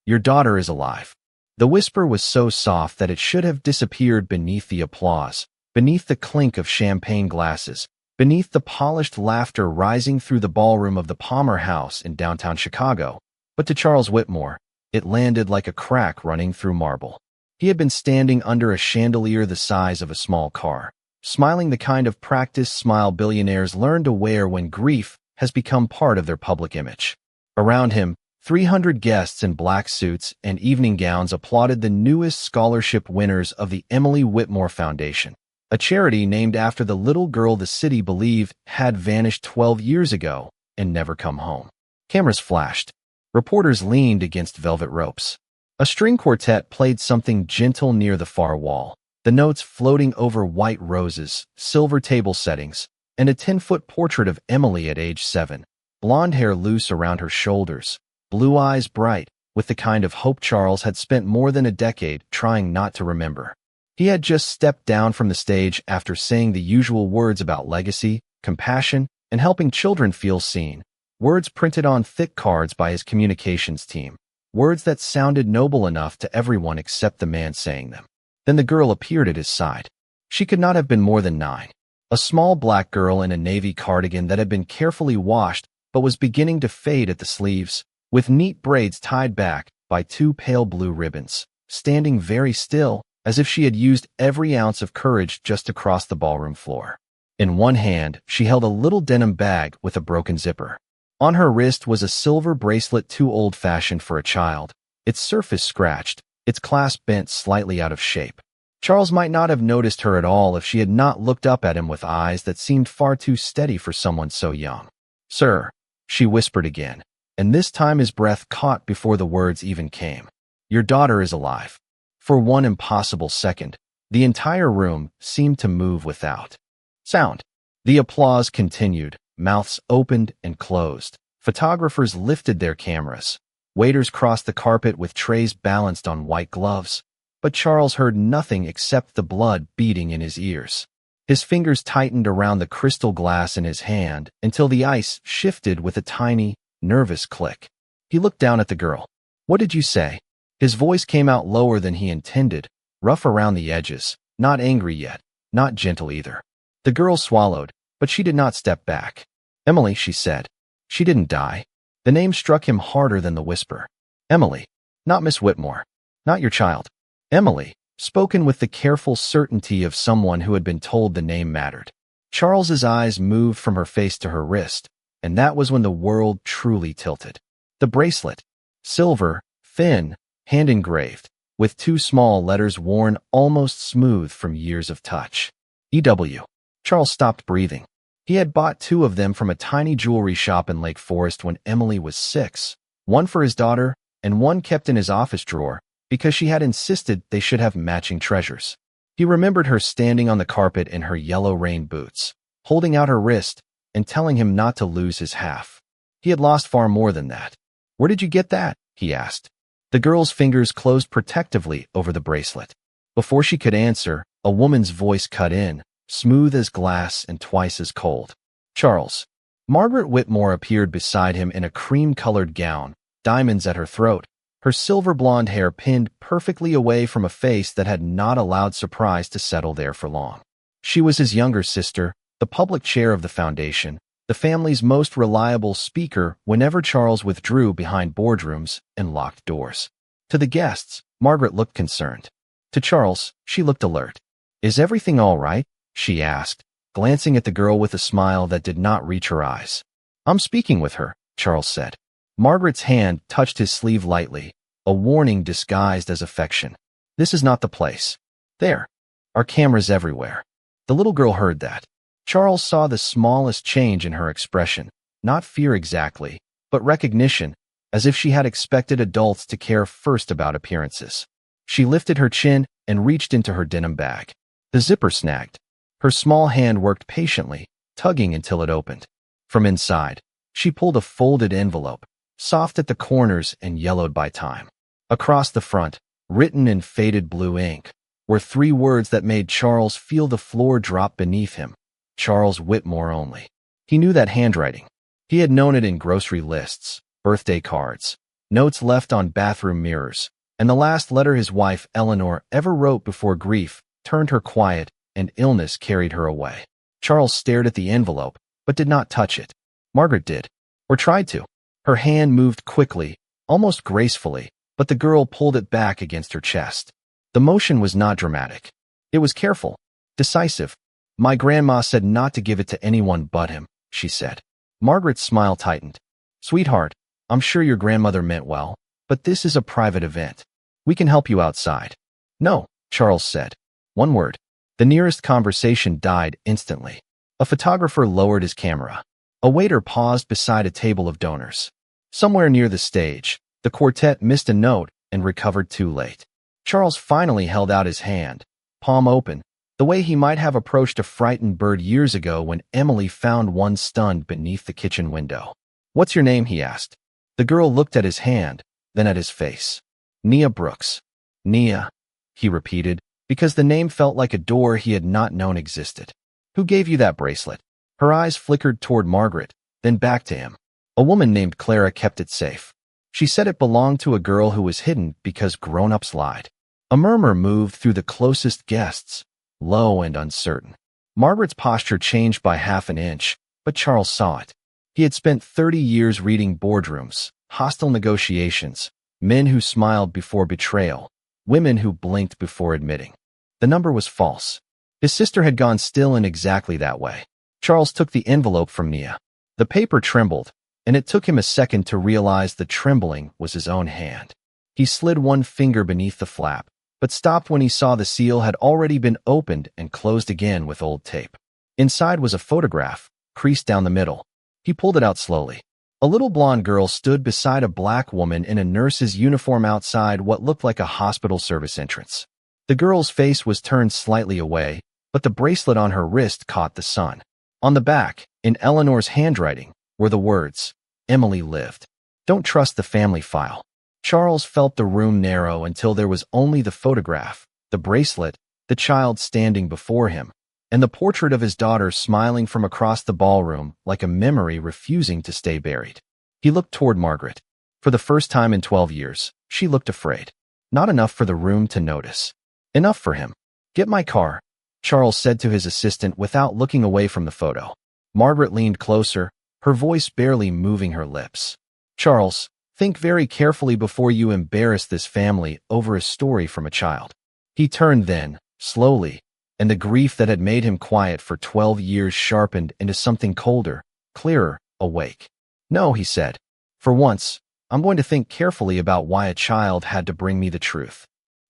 Your daughter is alive." The whisper was so soft that it should have disappeared beneath the applause, beneath the clink of champagne glasses, beneath the polished laughter rising through the ballroom of the Palmer House in downtown Chicago. But to Charles Whitmore, it landed like a crack running through marble. He had been standing under a chandelier the size of a small car, smiling the kind of practiced smile billionaires learn to wear when grief has become part of their public image. Around him, 300 guests in black suits and evening gowns applauded the newest scholarship winners of the Emily Whitmore Foundation, a charity named after the little girl the city believed had vanished 12 years ago and never come home. Cameras flashed. Reporters leaned against velvet ropes. A string quartet played something gentle near the far wall, the notes floating over white roses, silver table settings, and a 10-foot portrait of Emily at age 7, blonde hair loose around her shoulders, blue eyes bright, with the kind of hope Charles had spent more than a decade trying not to remember. He had just stepped down from the stage after saying the usual words about legacy, compassion, and helping children feel seen, words printed on thick cards by his communications team, words that sounded noble enough to everyone except the man saying them. Then the girl appeared at his side. She could not have been more than 9. A small black girl in a navy cardigan that had been carefully washed but was beginning to fade at the sleeves, with neat braids tied back by 2 pale blue ribbons, standing very still, as if she had used every ounce of courage just to cross the ballroom floor. In one hand, she held a little denim bag with a broken zipper. On her wrist was a silver bracelet too old-fashioned for a child, its surface scratched, its clasp bent slightly out of shape. Charles might not have noticed her at all if she had not looked up at him with eyes that seemed far too steady for someone so young. "Sir," she whispered again, and this time his breath caught before the words even came. "Your daughter is alive." For one impossible second, the entire room seemed to move without sound. The applause continued, mouths opened and closed. Photographers lifted their cameras. Waiters crossed the carpet with trays balanced on white gloves. But Charles heard nothing except the blood beating in his ears. His fingers tightened around the crystal glass in his hand until the ice shifted with a tiny, nervous click. He looked down at the girl. "What did you say?" His voice came out lower than he intended, rough around the edges, not angry yet, not gentle either. The girl swallowed, but she did not step back. "Emily," she said. "She didn't die." The name struck him harder than the whisper. "Emily. Not Miss Whitmore. Not your child. Emily," spoken with the careful certainty of someone who had been told the name mattered. Charles's eyes moved from her face to her wrist, and that was when the world truly tilted. The bracelet, silver, thin, hand-engraved, with 2 small letters worn almost smooth from years of touch. E.W. Charles stopped breathing. He had bought 2 of them from a tiny jewelry shop in Lake Forest when Emily was 6, one for his daughter and one kept in his office drawer because she had insisted they should have matching treasures. He remembered her standing on the carpet in her yellow rain boots, holding out her wrist and telling him not to lose his half. He had lost far more than that. "Where did you get that?" he asked. The girl's fingers closed protectively over the bracelet. Before she could answer, a woman's voice cut in, smooth as glass and twice as cold. "Charles." Margaret Whitmore appeared beside him in a cream-colored gown, diamonds at her throat, her silver blonde hair pinned perfectly away from a face that had not allowed surprise to settle there for long. She was his younger sister, the public chair of the foundation, the family's most reliable speaker whenever Charles withdrew behind boardrooms and locked doors. To the guests, Margaret looked concerned. To Charles, she looked alert. "Is everything all right?" she asked, glancing at the girl with a smile that did not reach her eyes. "I'm speaking with her," Charles said. Margaret's hand touched his sleeve lightly, a warning disguised as affection. "This is not the place. There are cameras everywhere." The little girl heard that. Charles saw the smallest change in her expression, not fear exactly, but recognition, as if she had expected adults to care first about appearances. She lifted her chin and reached into her denim bag. The zipper snagged. Her small hand worked patiently, tugging until it opened. From inside, she pulled a folded envelope, soft at the corners and yellowed by time. Across the front, written in faded blue ink, were 3 words that made Charles feel the floor drop beneath him. Charles Whitmore only. He knew that handwriting. He had known it in grocery lists, birthday cards, notes left on bathroom mirrors, and the last letter his wife, Eleanor, ever wrote before grief turned her quiet and illness carried her away. Charles stared at the envelope, but did not touch it. Margaret did, or tried to. Her hand moved quickly, almost gracefully, but the girl pulled it back against her chest. The motion was not dramatic. It was careful, decisive. "My grandma said not to give it to anyone but him," she said. Margaret's smile tightened. "Sweetheart, I'm sure your grandmother meant well, but this is a private event. We can help you outside." "No," Charles said. One word. The nearest conversation died instantly. A photographer lowered his camera. A waiter paused beside a table of donors. Somewhere near the stage, the quartet missed a note and recovered too late. Charles finally held out his hand, palm open, the way he might have approached a frightened bird years ago when Emily found one stunned beneath the kitchen window. "What's your name?" he asked. The girl looked at his hand, then at his face. "Nia Brooks." "Nia," he repeated, because the name felt like a door he had not known existed. "Who gave you that bracelet?" Her eyes flickered toward Margaret, then back to him. "A woman named Clara kept it safe. She said it belonged to a girl who was hidden because grown-ups lied." A murmur moved through the closest guests, low and uncertain. Margaret's posture changed by half an inch, but Charles saw it. He had spent 30 years reading boardrooms, hostile negotiations, men who smiled before betrayal, women who blinked before admitting. The number was false. His sister had gone still in exactly that way. Charles took the envelope from Nia. The paper trembled, and it took him a second to realize the trembling was his own hand. He slid one finger beneath the flap, but stopped when he saw the seal had already been opened and closed again with old tape. Inside was a photograph, creased down the middle. He pulled it out slowly. A little blonde girl stood beside a black woman in a nurse's uniform outside what looked like a hospital service entrance. The girl's face was turned slightly away, but the bracelet on her wrist caught the sun. On the back, in Eleanor's handwriting, were the words, "Emily lived. Don't trust the family file." Charles felt the room narrow until there was only the photograph, the bracelet, the child standing before him, and the portrait of his daughter smiling from across the ballroom like a memory refusing to stay buried. He looked toward Margaret. For the first time in 12 years, she looked afraid. Not enough for the room to notice. Enough for him. "Get my car," Charles said to his assistant without looking away from the photo. Margaret leaned closer, her voice barely moving her lips. "Charles, think very carefully before you embarrass this family over a story from a child." He turned then, slowly, and the grief that had made him quiet for 12 years sharpened into something colder, clearer, awake. "No," he said. "For once, I'm going to think carefully about why a child had to bring me the truth."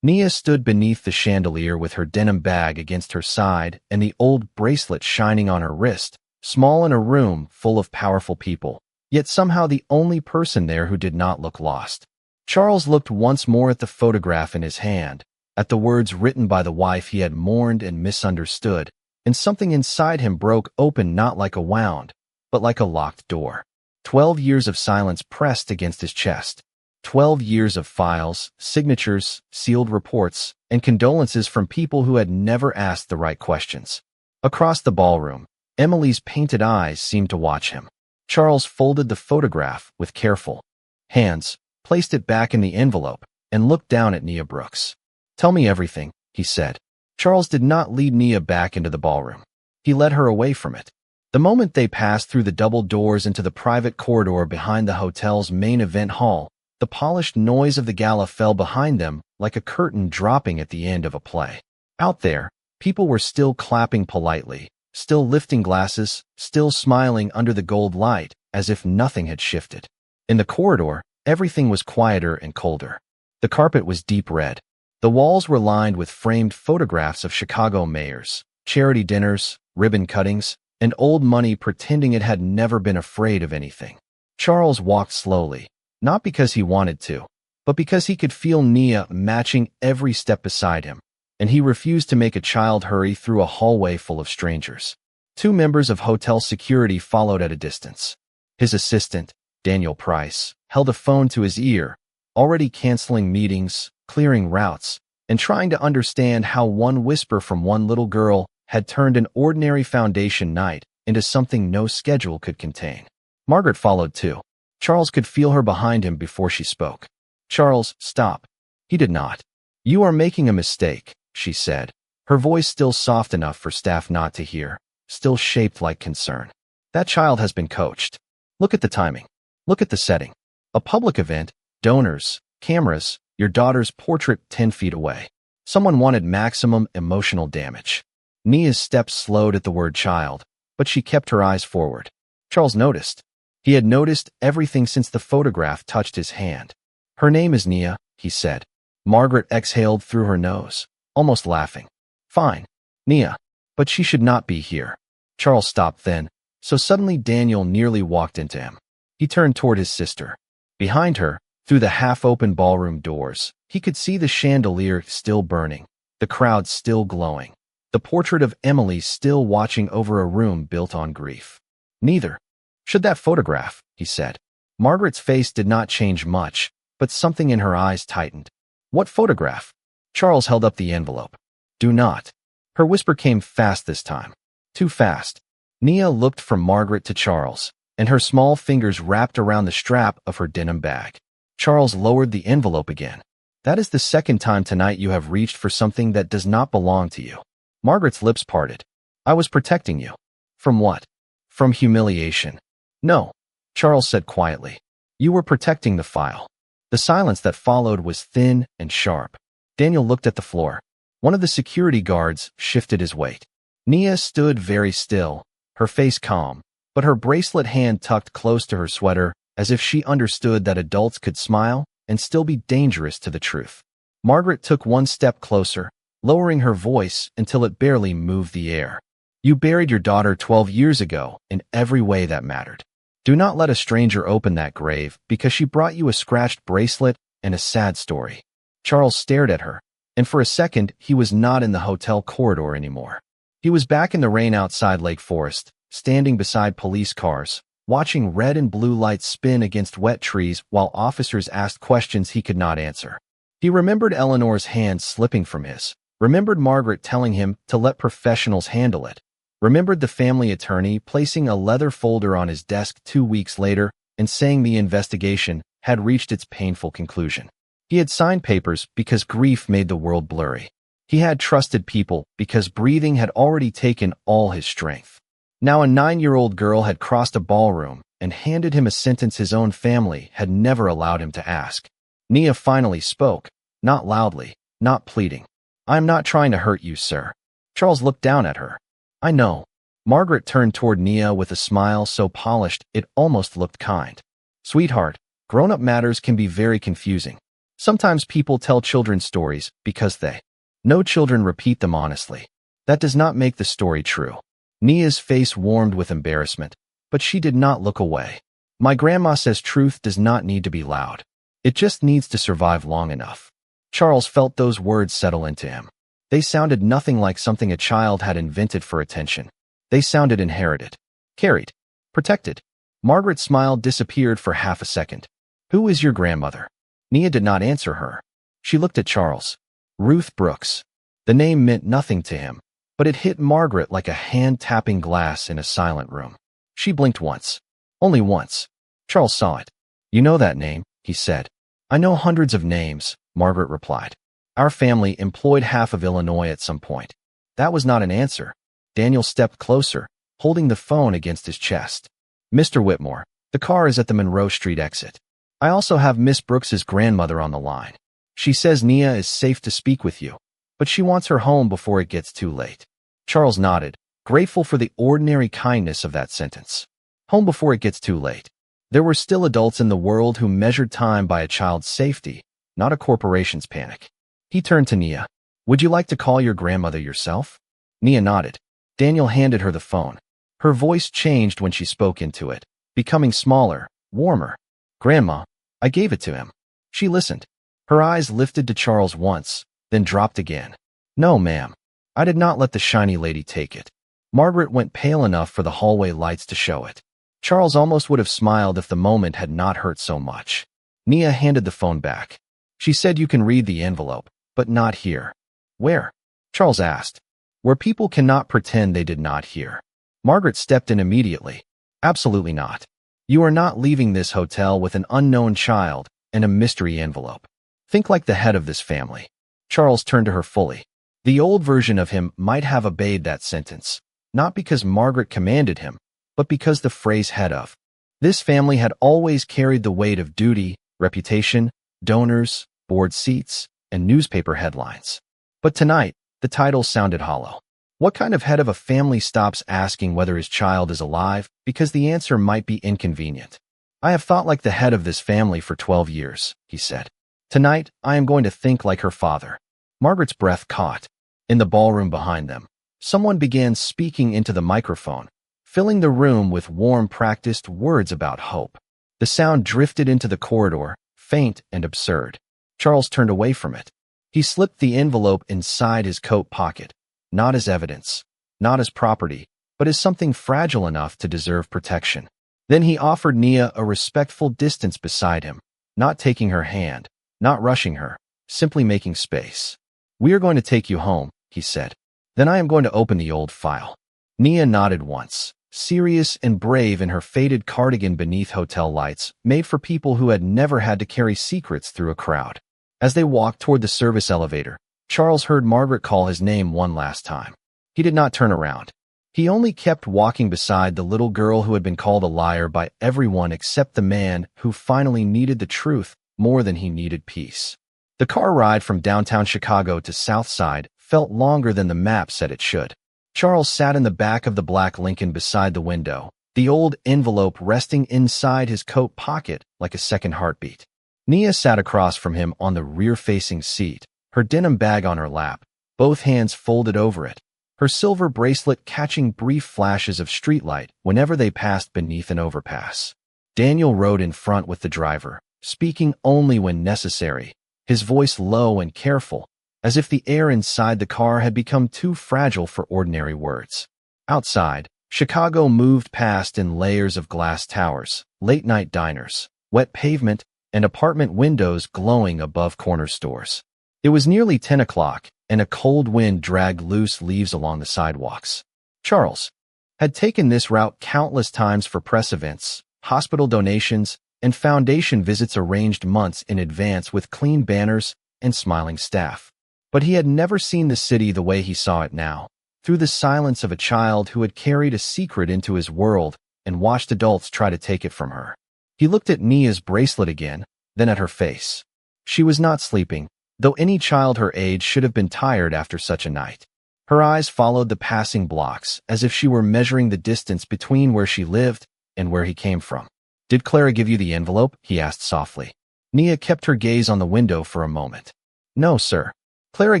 Nia stood beneath the chandelier with her denim bag against her side and the old bracelet shining on her wrist, small in a room full of powerful people, yet somehow the only person there who did not look lost. Charles looked once more at the photograph in his hand, at the words written by the wife he had mourned and misunderstood, and something inside him broke open not like a wound, but like a locked door. 12 years of silence pressed against his chest. 12 years of files, signatures, sealed reports, and condolences from people who had never asked the right questions. Across the ballroom, Emily's painted eyes seemed to watch him. Charles folded the photograph with careful hands, placed it back in the envelope, and looked down at Nia Brooks. "Tell me everything," he said. Charles did not lead Nia back into the ballroom. He led her away from it. The moment they passed through the double doors into the private corridor behind the hotel's main event hall, the polished noise of the gala fell behind them like a curtain dropping at the end of a play. Out there, people were still clapping politely, still lifting glasses, still smiling under the gold light, as if nothing had shifted. In the corridor, everything was quieter and colder. The carpet was deep red. The walls were lined with framed photographs of Chicago mayors, charity dinners, ribbon cuttings, and old money pretending it had never been afraid of anything. Charles walked slowly, not because he wanted to, but because he could feel Nia matching every step beside him, and he refused to make a child hurry through a hallway full of strangers. 2 members of hotel security followed at a distance. His assistant, Daniel Price, held a phone to his ear, already canceling meetings, clearing routes, and trying to understand how one whisper from one little girl had turned an ordinary foundation night into something no schedule could contain. Margaret followed too. Charles could feel her behind him before she spoke. Charles, stop. He did not. You are making a mistake, she said, her voice still soft enough for staff not to hear, still shaped like concern. That child has been coached. Look at the timing. Look at the setting. A public event, donors, cameras, your daughter's portrait 10 feet away. Someone wanted maximum emotional damage. Nia's steps slowed at the word child, but she kept her eyes forward. Charles noticed. He had noticed everything since the photograph touched his hand. Her name is Nia, he said. Margaret exhaled through her nose, almost laughing. Fine, Nia, but she should not be here. Charles stopped then, so suddenly Daniel nearly walked into him. He turned toward his sister. Behind her, through the half-open ballroom doors, he could see the chandelier still burning, the crowd still glowing, the portrait of Emily still watching over a room built on grief. Neither should that photograph, he said. Margaret's face did not change much, but something in her eyes tightened. What photograph? Charles held up the envelope. Do not. Her whisper came fast this time. Too fast. Nia looked from Margaret to Charles, and her small fingers wrapped around the strap of her denim bag. Charles lowered the envelope again. That is the second time tonight you have reached for something that does not belong to you. Margaret's lips parted. I was protecting you. From what? From humiliation. No, Charles said quietly. You were protecting the file. The silence that followed was thin and sharp. Daniel looked at the floor. One of the security guards shifted his weight. Nia stood very still, her face calm, but her bracelet hand tucked close to her sweater, as if she understood that adults could smile and still be dangerous to the truth. Margaret took one step closer, lowering her voice until it barely moved the air. You buried your daughter 12 years ago in every way that mattered. Do not let a stranger open that grave because she brought you a scratched bracelet and a sad story. Charles stared at her, and for a second he was not in the hotel corridor anymore. He was back in the rain outside Lake Forest, standing beside police cars, watching red and blue lights spin against wet trees while officers asked questions he could not answer. He remembered Eleanor's hand slipping from his, remembered Margaret telling him to let professionals handle it, remembered the family attorney placing a leather folder on his desk 2 weeks later and saying the investigation had reached its painful conclusion. He had signed papers because grief made the world blurry. He had trusted people because breathing had already taken all his strength. Now a 9-year-old girl had crossed a ballroom and handed him a sentence his own family had never allowed him to ask. Nia finally spoke, not loudly, not pleading. I am not trying to hurt you, sir. Charles looked down at her. I know. Margaret turned toward Nia with a smile so polished it almost looked kind. Sweetheart, grown-up matters can be very confusing. Sometimes people tell children stories because they know children repeat them honestly. That does not make the story true. Nia's face warmed with embarrassment, but she did not look away. My grandma says truth does not need to be loud. It just needs to survive long enough. Charles felt those words settle into him. They sounded nothing like something a child had invented for attention. They sounded inherited, carried, protected. Margaret's smile disappeared for half a second. Who is your grandmother? Nia did not answer her. She looked at Charles. Ruth Brooks. The name meant nothing to him, but it hit Margaret like a hand tapping glass in a silent room. She blinked once. Only once. Charles saw it. You know that name, he said. I know hundreds of names, Margaret replied. Our family employed half of Illinois at some point. That was not an answer. Daniel stepped closer, holding the phone against his chest. Mr. Whitmore, the car is at the Monroe Street exit. I also have Miss Brooks's grandmother on the line. She says Nia is safe to speak with you, but she wants her home before it gets too late. Charles nodded, grateful for the ordinary kindness of that sentence. Home before it gets too late. There were still adults in the world who measured time by a child's safety, not a corporation's panic. He turned to Nia. Would you like to call your grandmother yourself? Nia nodded. Daniel handed her the phone. Her voice changed when she spoke into it, becoming smaller, warmer. Grandma, I gave it to him. She listened. Her eyes lifted to Charles once, then dropped again. No, ma'am. I did not let the shiny lady take it. Margaret went pale enough for the hallway lights to show it. Charles almost would have smiled if the moment had not hurt so much. Nia handed the phone back. She said you can read the envelope, but not here. Where? Charles asked. Where people cannot pretend they did not hear. Margaret stepped in immediately. Absolutely not. You are not leaving this hotel with an unknown child and a mystery envelope. Think like the head of this family." Charles turned to her fully. The old version of him might have obeyed that sentence, not because Margaret commanded him, but because the phrase head of this family had always carried the weight of duty, reputation, donors, board seats, and newspaper headlines. But tonight, the title sounded hollow. What kind of head of a family stops asking whether his child is alive because the answer might be inconvenient? "I have thought like the head of this family for 12 years, he said. "Tonight, I am going to think like her father." Margaret's breath caught. In the ballroom behind them, someone began speaking into the microphone, filling the room with warm, practiced words about hope. The sound drifted into the corridor, faint and absurd. Charles turned away from it. He slipped the envelope inside his coat pocket, not as evidence, not as property, but as something fragile enough to deserve protection. Then he offered Nia a respectful distance beside him, not taking her hand, not rushing her, simply making space. "We are going to take you home," he said. "Then I am going to open the old file." Nia nodded once, serious and brave in her faded cardigan beneath hotel lights, made for people who had never had to carry secrets through a crowd. As they walked toward the service elevator, Charles heard Margaret call his name one last time. He did not turn around. He only kept walking beside the little girl who had been called a liar by everyone except the man who finally needed the truth more than he needed peace. The car ride from downtown Chicago to South Side felt longer than the map said it should. Charles sat in the back of the black Lincoln beside the window, the old envelope resting inside his coat pocket like a second heartbeat. Nia sat across from him on the rear-facing seat, her denim bag on her lap, both hands folded over it, her silver bracelet catching brief flashes of streetlight whenever they passed beneath an overpass. Daniel rode in front with the driver, speaking only when necessary, his voice low and careful, as if the air inside the car had become too fragile for ordinary words. Outside, Chicago moved past in layers of glass towers, late-night diners, wet pavement, and apartment windows glowing above corner stores. It was nearly 10 o'clock, and a cold wind dragged loose leaves along the sidewalks. Charles had taken this route countless times for press events, hospital donations, and foundation visits arranged months in advance with clean banners and smiling staff. But he had never seen the city the way he saw it now, through the silence of a child who had carried a secret into his world and watched adults try to take it from her. He looked at Nia's bracelet again, then at her face. She was not sleeping, though any child her age should have been tired after such a night. Her eyes followed the passing blocks as if she were measuring the distance between where she lived and where he came from. "Did Clara give you the envelope?" he asked softly. Nia kept her gaze on the window for a moment. "No, sir. Clara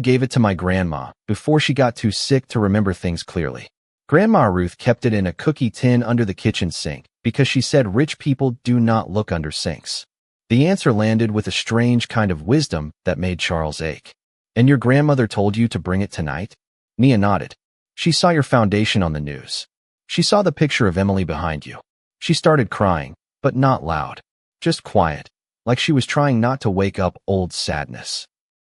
gave it to my grandma before she got too sick to remember things clearly. Grandma Ruth kept it in a cookie tin under the kitchen sink because she said rich people do not look under sinks." The answer landed with a strange kind of wisdom that made Charles ache. "And your grandmother told you to bring it tonight?" Nia nodded. "She saw your foundation on the news. She saw the picture of Emily behind you. She started crying, but not loud, just quiet, like she was trying not to wake up old sadness."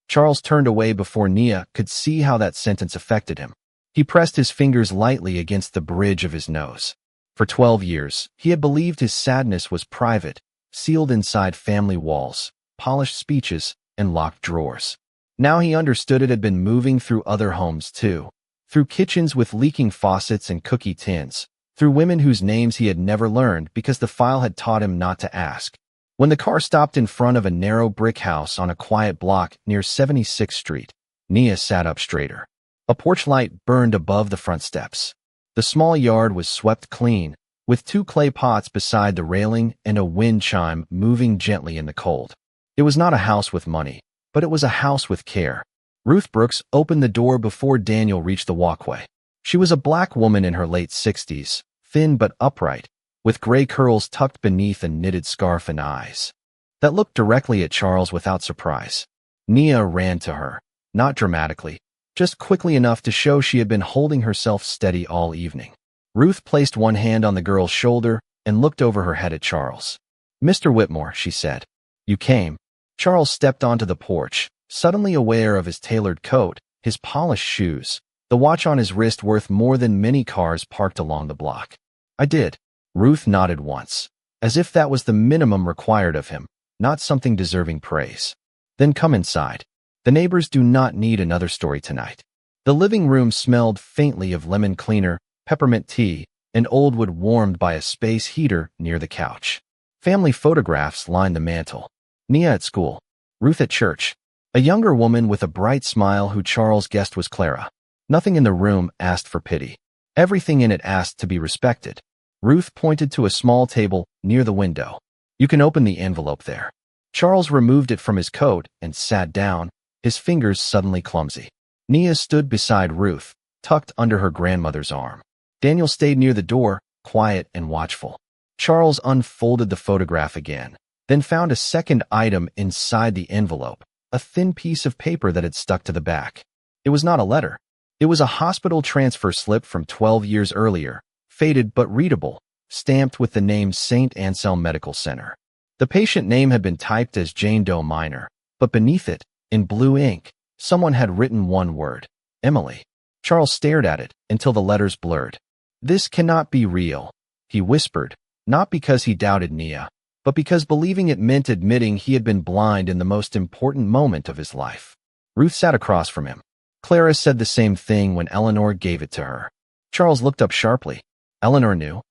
Charles turned away before Nia could see how that sentence affected him. He pressed his fingers lightly against the bridge of his nose. For 12 years, he had believed his sadness was private, sealed inside family walls, polished speeches, and locked drawers. Now he understood it had been moving through other homes too, through kitchens with leaking faucets and cookie tins, through women whose names he had never learned because the file had taught him not to ask. When the car stopped in front of a narrow brick house on a quiet block near 76th Street, Nia sat up straighter. A porch light burned above the front steps. The small yard was swept clean, with 2 clay pots beside the railing and a wind chime moving gently in the cold. It was not a house with money, but it was a house with care. Ruth Brooks opened the door before Daniel reached the walkway. She was a black woman in her late 60s, thin but upright, with gray curls tucked beneath a knitted scarf and eyes that looked directly at Charles without surprise. Nia ran to her, not dramatically, just quickly enough to show she had been holding herself steady all evening. Ruth placed one hand on the girl's shoulder and looked over her head at Charles. "Mr. Whitmore," she said. "You came." Charles stepped onto the porch, suddenly aware of his tailored coat, his polished shoes, the watch on his wrist worth more than many cars parked along the block. "I did." Ruth nodded once. as if that was the minimum required of him, not something deserving praise. Then come inside. The neighbors do not need another story tonight. The living room smelled faintly of lemon cleaner, peppermint tea, and old wood warmed by a space heater near the couch. Family photographs lined the mantel. Nia at school, Ruth at church, a younger woman with a bright smile who Charles guessed was Clara. Nothing in the room asked for pity. Everything in it asked to be respected. Ruth pointed to a small table near the window. You can open the envelope there. Charles removed it from his coat and sat down, his fingers suddenly clumsy. Nia stood beside Ruth, tucked under her grandmother's arm. Daniel stayed near the door, quiet and watchful. Charles unfolded the photograph again, then found a second item inside the envelope, a thin piece of paper that had stuck to the back. It was not a letter. It was a hospital transfer slip from 12 years earlier, faded but readable, stamped with the name St. Anselm Medical Center. The patient name had been typed as Jane Doe Minor, but beneath it, in blue ink, someone had written one word, Emily. Charles stared at it until the letters blurred. This cannot be real, he whispered, not because he doubted Nia, but because believing it meant admitting he had been blind in the most important moment of his life. Ruth sat across from him. Clara said the same thing when Eleanor gave it to her. Charles looked up sharply. Eleanor knew.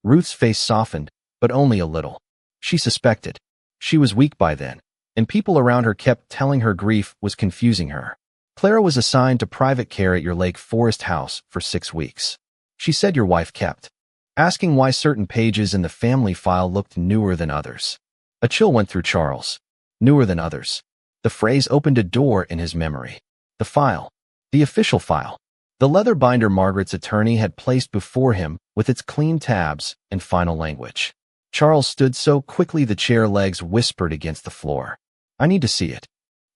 Ruth's face softened, but only a little. She suspected. She was weak by then, and people around her kept telling her grief was confusing her. Clara was assigned to private care at your Lake Forest house for 6 weeks. She said your wife kept asking why certain pages in the family file looked newer than others. A chill went through Charles. Newer than others. The phrase opened a door in his memory. The file. The official file. The leather binder Margaret's attorney had placed before him with its clean tabs and final language. Charles stood so quickly the chair legs whispered against the floor. I need to see it.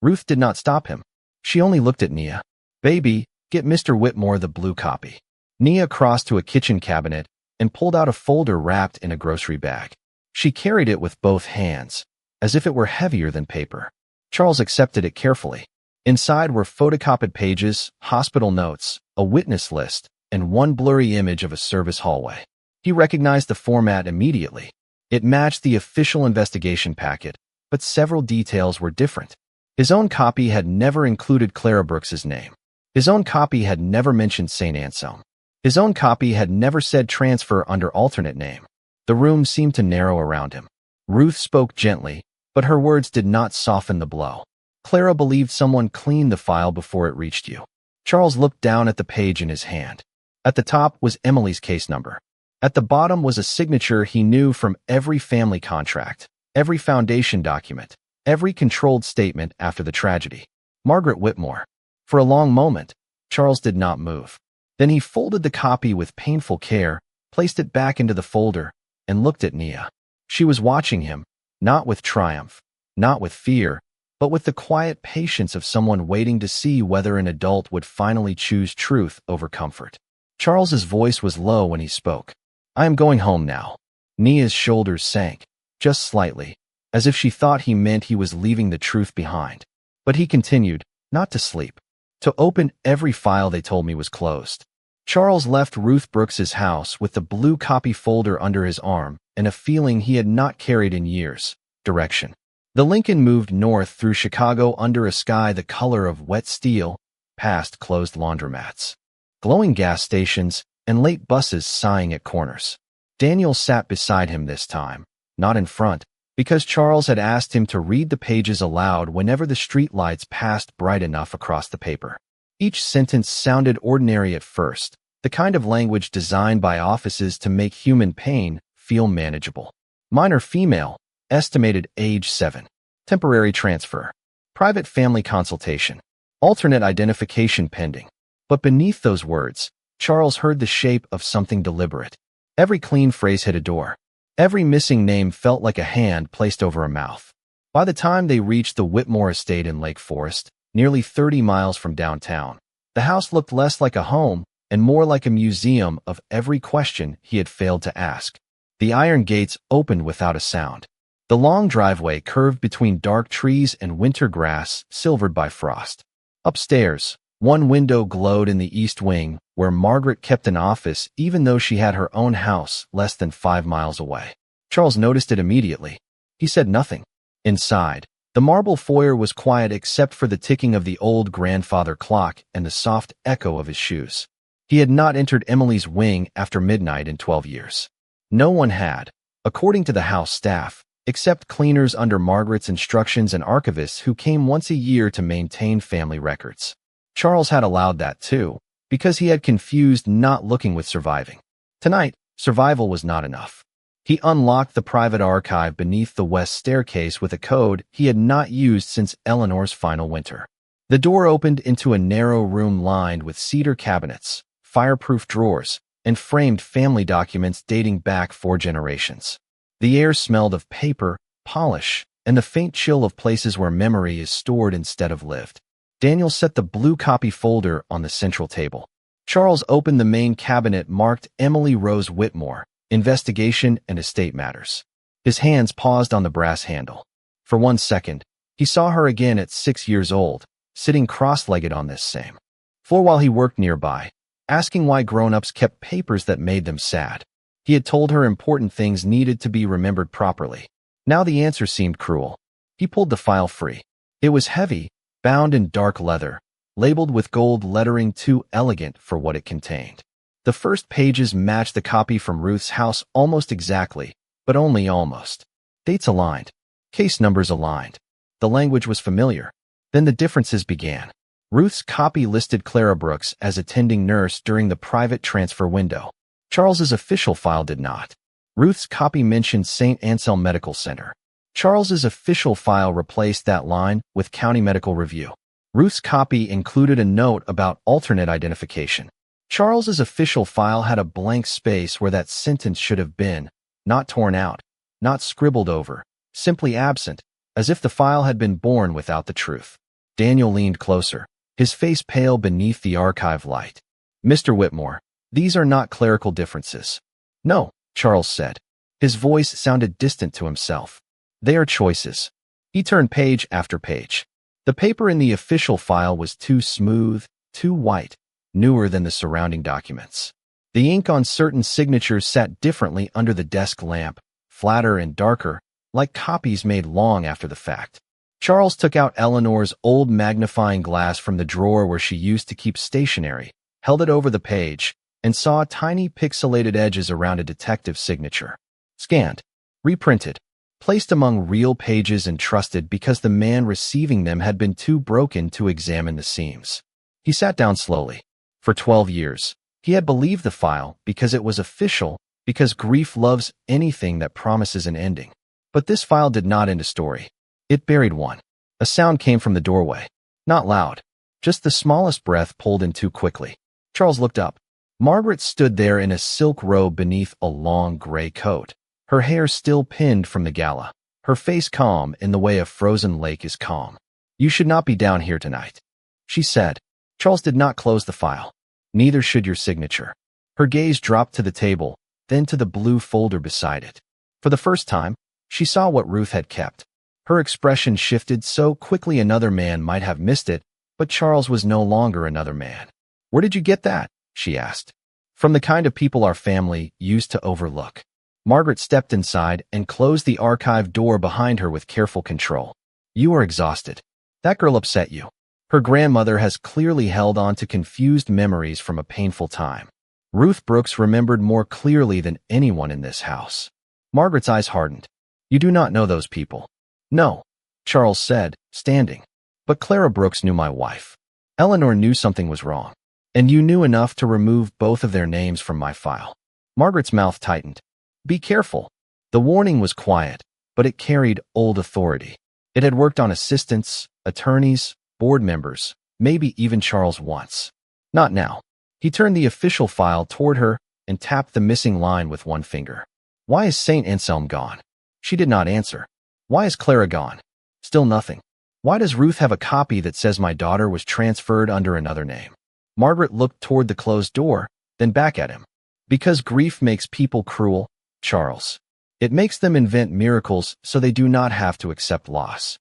Ruth did not stop him. She only looked at Nia. Baby, get Mr. Whitmore the blue copy. Nia crossed to a kitchen cabinet and pulled out a folder wrapped in a grocery bag. She carried it with both hands, as if it were heavier than paper. Charles accepted it carefully. Inside were photocopied pages, hospital notes, a witness list, and one blurry image of a service hallway. He recognized the format immediately. It matched the official investigation packet, but several details were different. His own copy had never included Clara Brooks's name. His own copy had never mentioned St. Anselm. His own copy had never said transfer under alternate name. The room seemed to narrow around him. Ruth spoke gently, but her words did not soften the blow. Clara believed someone cleaned the file before it reached you. Charles looked down at the page in his hand. At the top was Emily's case number. At the bottom was a signature he knew from every family contract, every foundation document, every controlled statement after the tragedy. Margaret Whitmore. For a long moment, Charles did not move. Then he folded the copy with painful care, placed it back into the folder, and looked at Nia. She was watching him, not with triumph, not with fear, but with the quiet patience of someone waiting to see whether an adult would finally choose truth over comfort. Charles's voice was low when he spoke. I am going home now. Nia's shoulders sank, just slightly, as if she thought he meant he was leaving the truth behind. But he continued, not to sleep. To open every file they told me was closed. Charles left Ruth Brooks's house with the blue copy folder under his arm and a feeling he had not carried in years. Direction. The Lincoln moved north through Chicago under a sky the color of wet steel, past closed laundromats, glowing gas stations, and late buses sighing at corners. Daniel sat beside him this time, not in front, because Charles had asked him to read the pages aloud whenever the streetlights passed bright enough across the paper. Each sentence sounded ordinary at first, the kind of language designed by offices to make human pain feel manageable. Minor female, estimated age 7. Temporary transfer. Private family consultation. Alternate identification pending. But beneath those words, Charles heard the shape of something deliberate. Every clean phrase hit a door. Every missing name felt like a hand placed over a mouth. By the time they reached the Whitmore estate in Lake Forest, nearly 30 miles from downtown, the house looked less like a home and more like a museum of every question he had failed to ask. The iron gates opened without a sound. The long driveway curved between dark trees and winter grass silvered by frost. Upstairs, one window glowed in the east wing, where Margaret kept an office even though she had her own house less than 5 miles away. Charles noticed it immediately. He said nothing. Inside, the marble foyer was quiet except for the ticking of the old grandfather clock and the soft echo of his shoes. He had not entered Emily's wing after midnight in 12 years. No one had, according to the house staff, except cleaners under Margaret's instructions and archivists who came once a year to maintain family records. Charles had allowed that too, because he had confused not looking with surviving. Tonight, survival was not enough. He unlocked the private archive beneath the west staircase with a code he had not used since Eleanor's final winter. The door opened into a narrow room lined with cedar cabinets, fireproof drawers, and framed family documents dating back 4 generations. The air smelled of paper, polish, and the faint chill of places where memory is stored instead of lived. Daniel set the blue copy folder on the central table. Charles opened the main cabinet marked Emily Rose Whitmore, Investigation and Estate Matters. His hands paused on the brass handle. For 1 second, he saw her again at 6 years old, sitting cross-legged on this same floor while he worked nearby, asking why grown-ups kept papers that made them sad. He had told her important things needed to be remembered properly. Now the answer seemed cruel. He pulled the file free. It was heavy, bound in dark leather, labeled with gold lettering too elegant for what it contained. The first pages matched the copy from Ruth's house almost exactly, but only almost. Dates aligned. Case numbers aligned. The language was familiar. Then the differences began. Ruth's copy listed Clara Brooks as attending nurse during the private transfer window. Charles's official file did not. Ruth's copy mentioned St. Anselm Medical Center. Charles's official file replaced that line with County Medical Review. Ruth's copy included a note about alternate identification. Charles's official file had a blank space where that sentence should have been, not torn out, not scribbled over, simply absent, as if the file had been born without the truth. Daniel leaned closer, his face pale beneath the archive light. Mr. Whitmore, these are not clerical differences. No, Charles said. His voice sounded distant to himself. They are choices. He turned page after page. The paper in the official file was too smooth, too white, newer than the surrounding documents. The ink on certain signatures sat differently under the desk lamp, flatter and darker, like copies made long after the fact. Charles took out Eleanor's old magnifying glass from the drawer where she used to keep stationery, held it over the page, and saw tiny pixelated edges around a detective's signature. Scanned, reprinted, placed among real pages and trusted because the man receiving them had been too broken to examine the seams. He sat down slowly. For 12 years, he had believed the file because it was official, because grief loves anything that promises an ending. But this file did not end a story. It buried one. A sound came from the doorway. Not loud, just the smallest breath pulled in too quickly. Charles looked up. Margaret stood there in a silk robe beneath a long gray coat, her hair still pinned from the gala, her face calm in the way a frozen lake is calm. "You should not be down here tonight," she said. Charles did not close the file. "Neither should your signature." Her gaze dropped to the table, then to the blue folder beside it. For the first time, she saw what Ruth had kept. Her expression shifted so quickly another man might have missed it, but Charles was no longer another man. "Where did you get that?" she asked. "From the kind of people our family used to overlook." Margaret stepped inside and closed the archive door behind her with careful control. "You are exhausted. That girl upset you." Her grandmother has clearly held on to confused memories from a painful time. Ruth Brooks remembered more clearly than anyone in this house. Margaret's eyes hardened. "You do not know those people." "No," Charles said, standing. "But Clara Brooks knew my wife. Eleanor knew something was wrong. And you knew enough to remove both of their names from my file." Margaret's mouth tightened. "Be careful." The warning was quiet, but it carried old authority. It had worked on assistants, attorneys, board members, maybe even Charles once. Not now. He turned the official file toward her and tapped the missing line with one finger. "Why is St. Anselm gone?" She did not answer. "Why is Clara gone?" Still nothing. "Why does Ruth have a copy that says my daughter was transferred under another name?" Margaret looked toward the closed door, then back at him. "Because grief makes people cruel, Charles. It makes them invent miracles so they do not have to accept loss."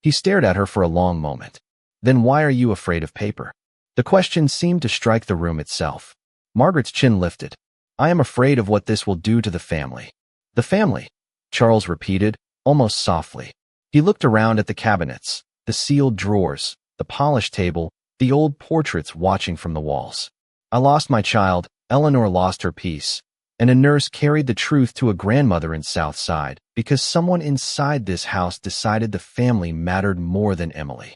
He stared at her for a long moment. "Then why are you afraid of paper?" The question seemed to strike the room itself. Margaret's chin lifted. "I am afraid of what this will do to the family." "The family?" Charles repeated, almost softly. He looked around at the cabinets, the sealed drawers, the polished table, the old portraits watching from the walls. I lost my child, Eleanor lost her peace, and a nurse carried the truth to a grandmother in South Side because someone inside this house decided the family mattered more than Emily.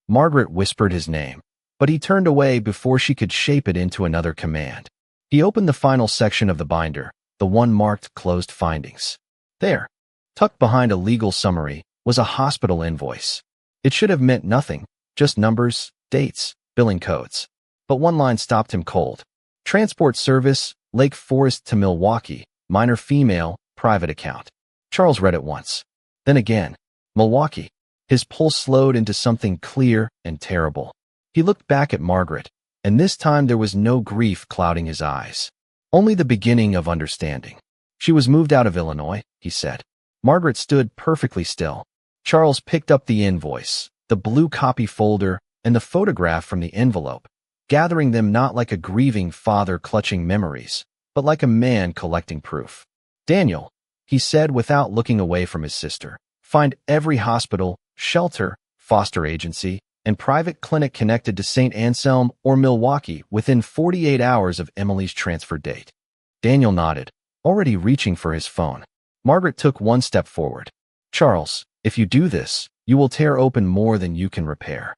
Margaret whispered his name, but he turned away before she could shape it into another command. He opened the final section of the binder, the one marked Closed Findings. There, tucked behind a legal summary, was a hospital invoice. It should have meant nothing, just numbers, dates, billing codes. But one line stopped him cold. Transport service, Lake Forest to Milwaukee, minor female, private account. Charles read it once. Then again. Milwaukee. His pulse slowed into something clear and terrible. He looked back at Margaret, and this time there was no grief clouding his eyes. Only the beginning of understanding. She was moved out of Illinois, he said. Margaret stood perfectly still. Charles picked up the invoice, the blue copy folder, and the photograph from the envelope, gathering them not like a grieving father clutching memories, but like a man collecting proof. Daniel, he said without looking away from his sister, find every hospital, shelter, foster agency, and private clinic connected to St. Anselm or Milwaukee within 48 hours of Emily's transfer date. Daniel nodded, already reaching for his phone. Margaret took one step forward. Charles, if you do this, you will tear open more than you can repair.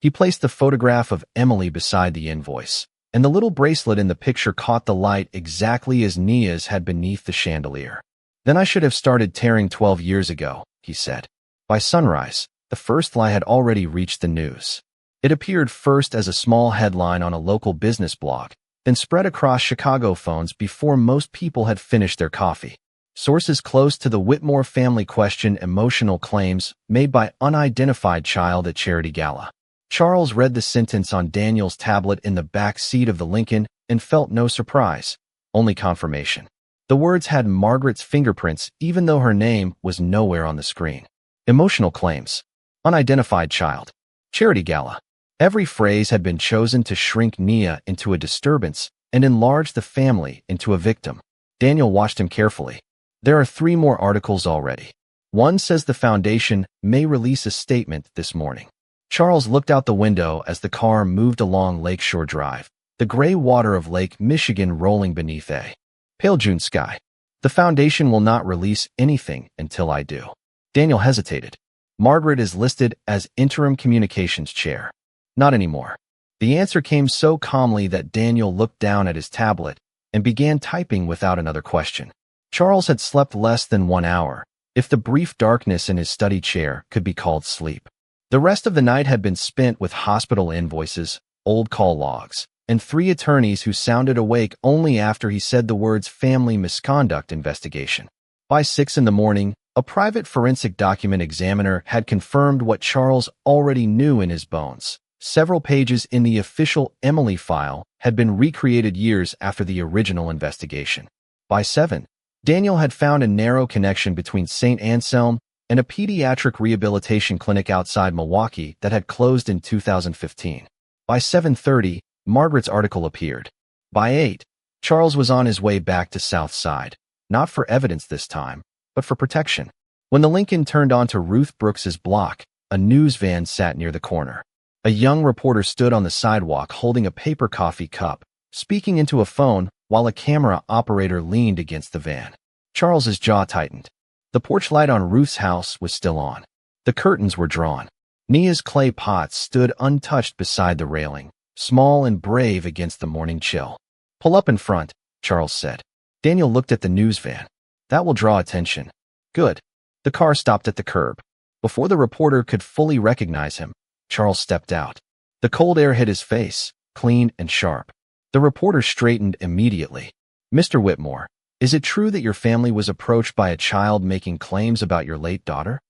He placed the photograph of Emily beside the invoice, and the little bracelet in the picture caught the light exactly as Nia's had beneath the chandelier. Then I should have started tearing 12 years ago, he said. By sunrise, the first lie had already reached the news. It appeared first as a small headline on a local business blog, then spread across Chicago phones before most people had finished their coffee. Sources close to the Whitmore family question emotional claims made by unidentified child at charity gala. Charles read the sentence on Daniel's tablet in the back seat of the Lincoln and felt no surprise, only confirmation. The words had Margaret's fingerprints even though her name was nowhere on the screen. Emotional claims. Unidentified child. Charity gala. Every phrase had been chosen to shrink Nia into a disturbance and enlarge the family into a victim. Daniel watched him carefully. There are 3 more articles already. One says the foundation may release a statement this morning. Charles looked out the window as the car moved along Lakeshore Drive, the gray water of Lake Michigan rolling beneath a pale June sky. The foundation will not release anything until I do. Daniel hesitated. Margaret is listed as interim communications chair. Not anymore. The answer came so calmly that Daniel looked down at his tablet and began typing without another question. Charles had slept less than 1 hour, if the brief darkness in his study chair could be called sleep. The rest of the night had been spent with hospital invoices, old call logs, and 3 attorneys who sounded awake only after he said the words family misconduct investigation. By 6 in the morning, a private forensic document examiner had confirmed what Charles already knew in his bones. Several pages in the official Emily file had been recreated years after the original investigation. By 7, Daniel had found a narrow connection between St. Anselm and a pediatric rehabilitation clinic outside Milwaukee that had closed in 2015. By 7:30, Margaret's article appeared. By 8, Charles was on his way back to South Side, not for evidence this time, but for protection. When the Lincoln turned onto Ruth Brooks's block, a news van sat near the corner. A young reporter stood on the sidewalk holding a paper coffee cup, speaking into a phone while a camera operator leaned against the van. Charles's jaw tightened. The porch light on Ruth's house was still on. The curtains were drawn. Nia's clay pots stood untouched beside the railing, small and brave against the morning chill. Pull up in front, Charles said. Daniel looked at the news van. That will draw attention. Good. The car stopped at the curb. Before the reporter could fully recognize him, Charles stepped out. The cold air hit his face, clean and sharp. The reporter straightened immediately. Mr. Whitmore, is it true that your family was approached by a child making claims about your late daughter?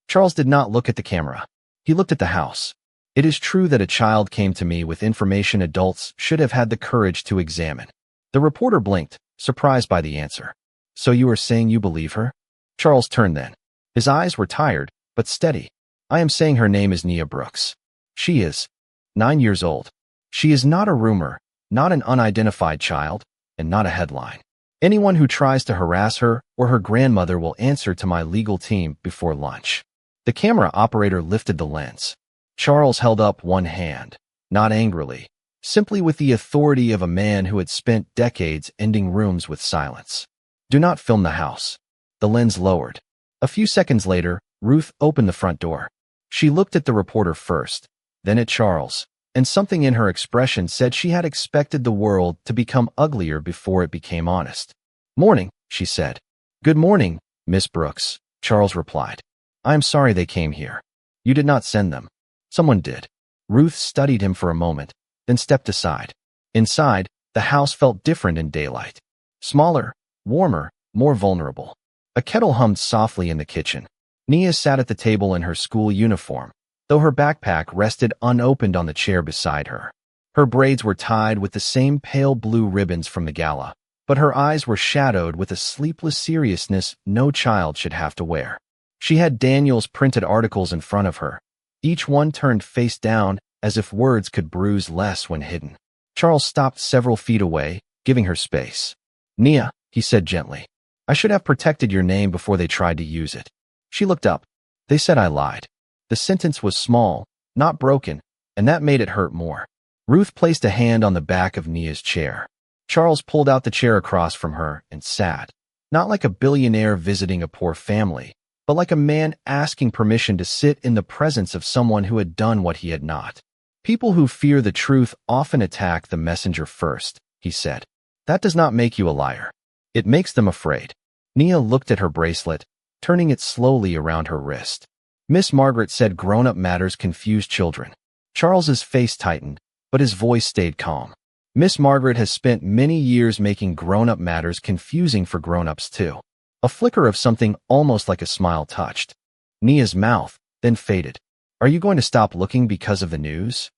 Charles did not look at the camera. He looked at the house. It is true that a child came to me with information adults should have had the courage to examine. The reporter blinked, surprised by the answer. So you are saying you believe her? Charles turned then. His eyes were tired, but steady. I am saying her name is Nia Brooks. She is 9 years old. She is not a rumor, not an unidentified child, and not a headline. Anyone who tries to harass her or her grandmother will answer to my legal team before lunch. The camera operator lifted the lens. Charles held up one hand, not angrily, simply with the authority of a man who had spent decades ending rooms with silence. Do not film the house. The lens lowered. A few seconds later, Ruth opened the front door. She looked at the reporter first, then at Charles, and something in her expression said she had expected the world to become uglier before it became honest. "Morning," she said. "Good morning, Miss Brooks," Charles replied. "I am sorry they came here. You did not send them. Someone did." Ruth studied him for a moment, then stepped aside. Inside, the house felt different in daylight. Smaller, warmer, more vulnerable. A kettle hummed softly in the kitchen. Nia sat at the table in her school uniform, though her backpack rested unopened on the chair beside her. Her braids were tied with the same pale blue ribbons from the gala, but her eyes were shadowed with a sleepless seriousness no child should have to wear. She had Daniel's printed articles in front of her, each one turned face down as if words could bruise less when hidden. Charles stopped several feet away, giving her space. "Nia," he said gently, "I should have protected your name before they tried to use it." She looked up. "They said I lied." The sentence was small, not broken, and that made it hurt more. Ruth placed a hand on the back of Nia's chair. Charles pulled out the chair across from her and sat, not like a billionaire visiting a poor family, but like a man asking permission to sit in the presence of someone who had done what he had not. "People who fear the truth often attack the messenger first," he said. "That does not make you a liar. It makes them afraid." Nia looked at her bracelet, turning it slowly around her wrist. "Miss Margaret said grown-up matters confuse children." Charles's face tightened, but his voice stayed calm. "Miss Margaret has spent many years making grown-up matters confusing for grown-ups too." A flicker of something almost like a smile touched Nia's mouth, then faded. "Are you going to stop looking because of the news?"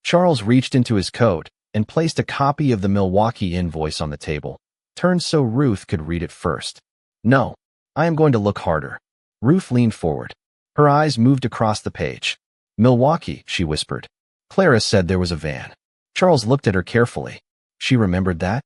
Charles reached into his coat and placed a copy of the Milwaukee invoice on the table, turned so Ruth could read it first. "No, I am going to look harder." Ruth leaned forward. Her eyes moved across the page. "Milwaukee," she whispered. "Clara said there was a van." Charles looked at her carefully. She remembered that?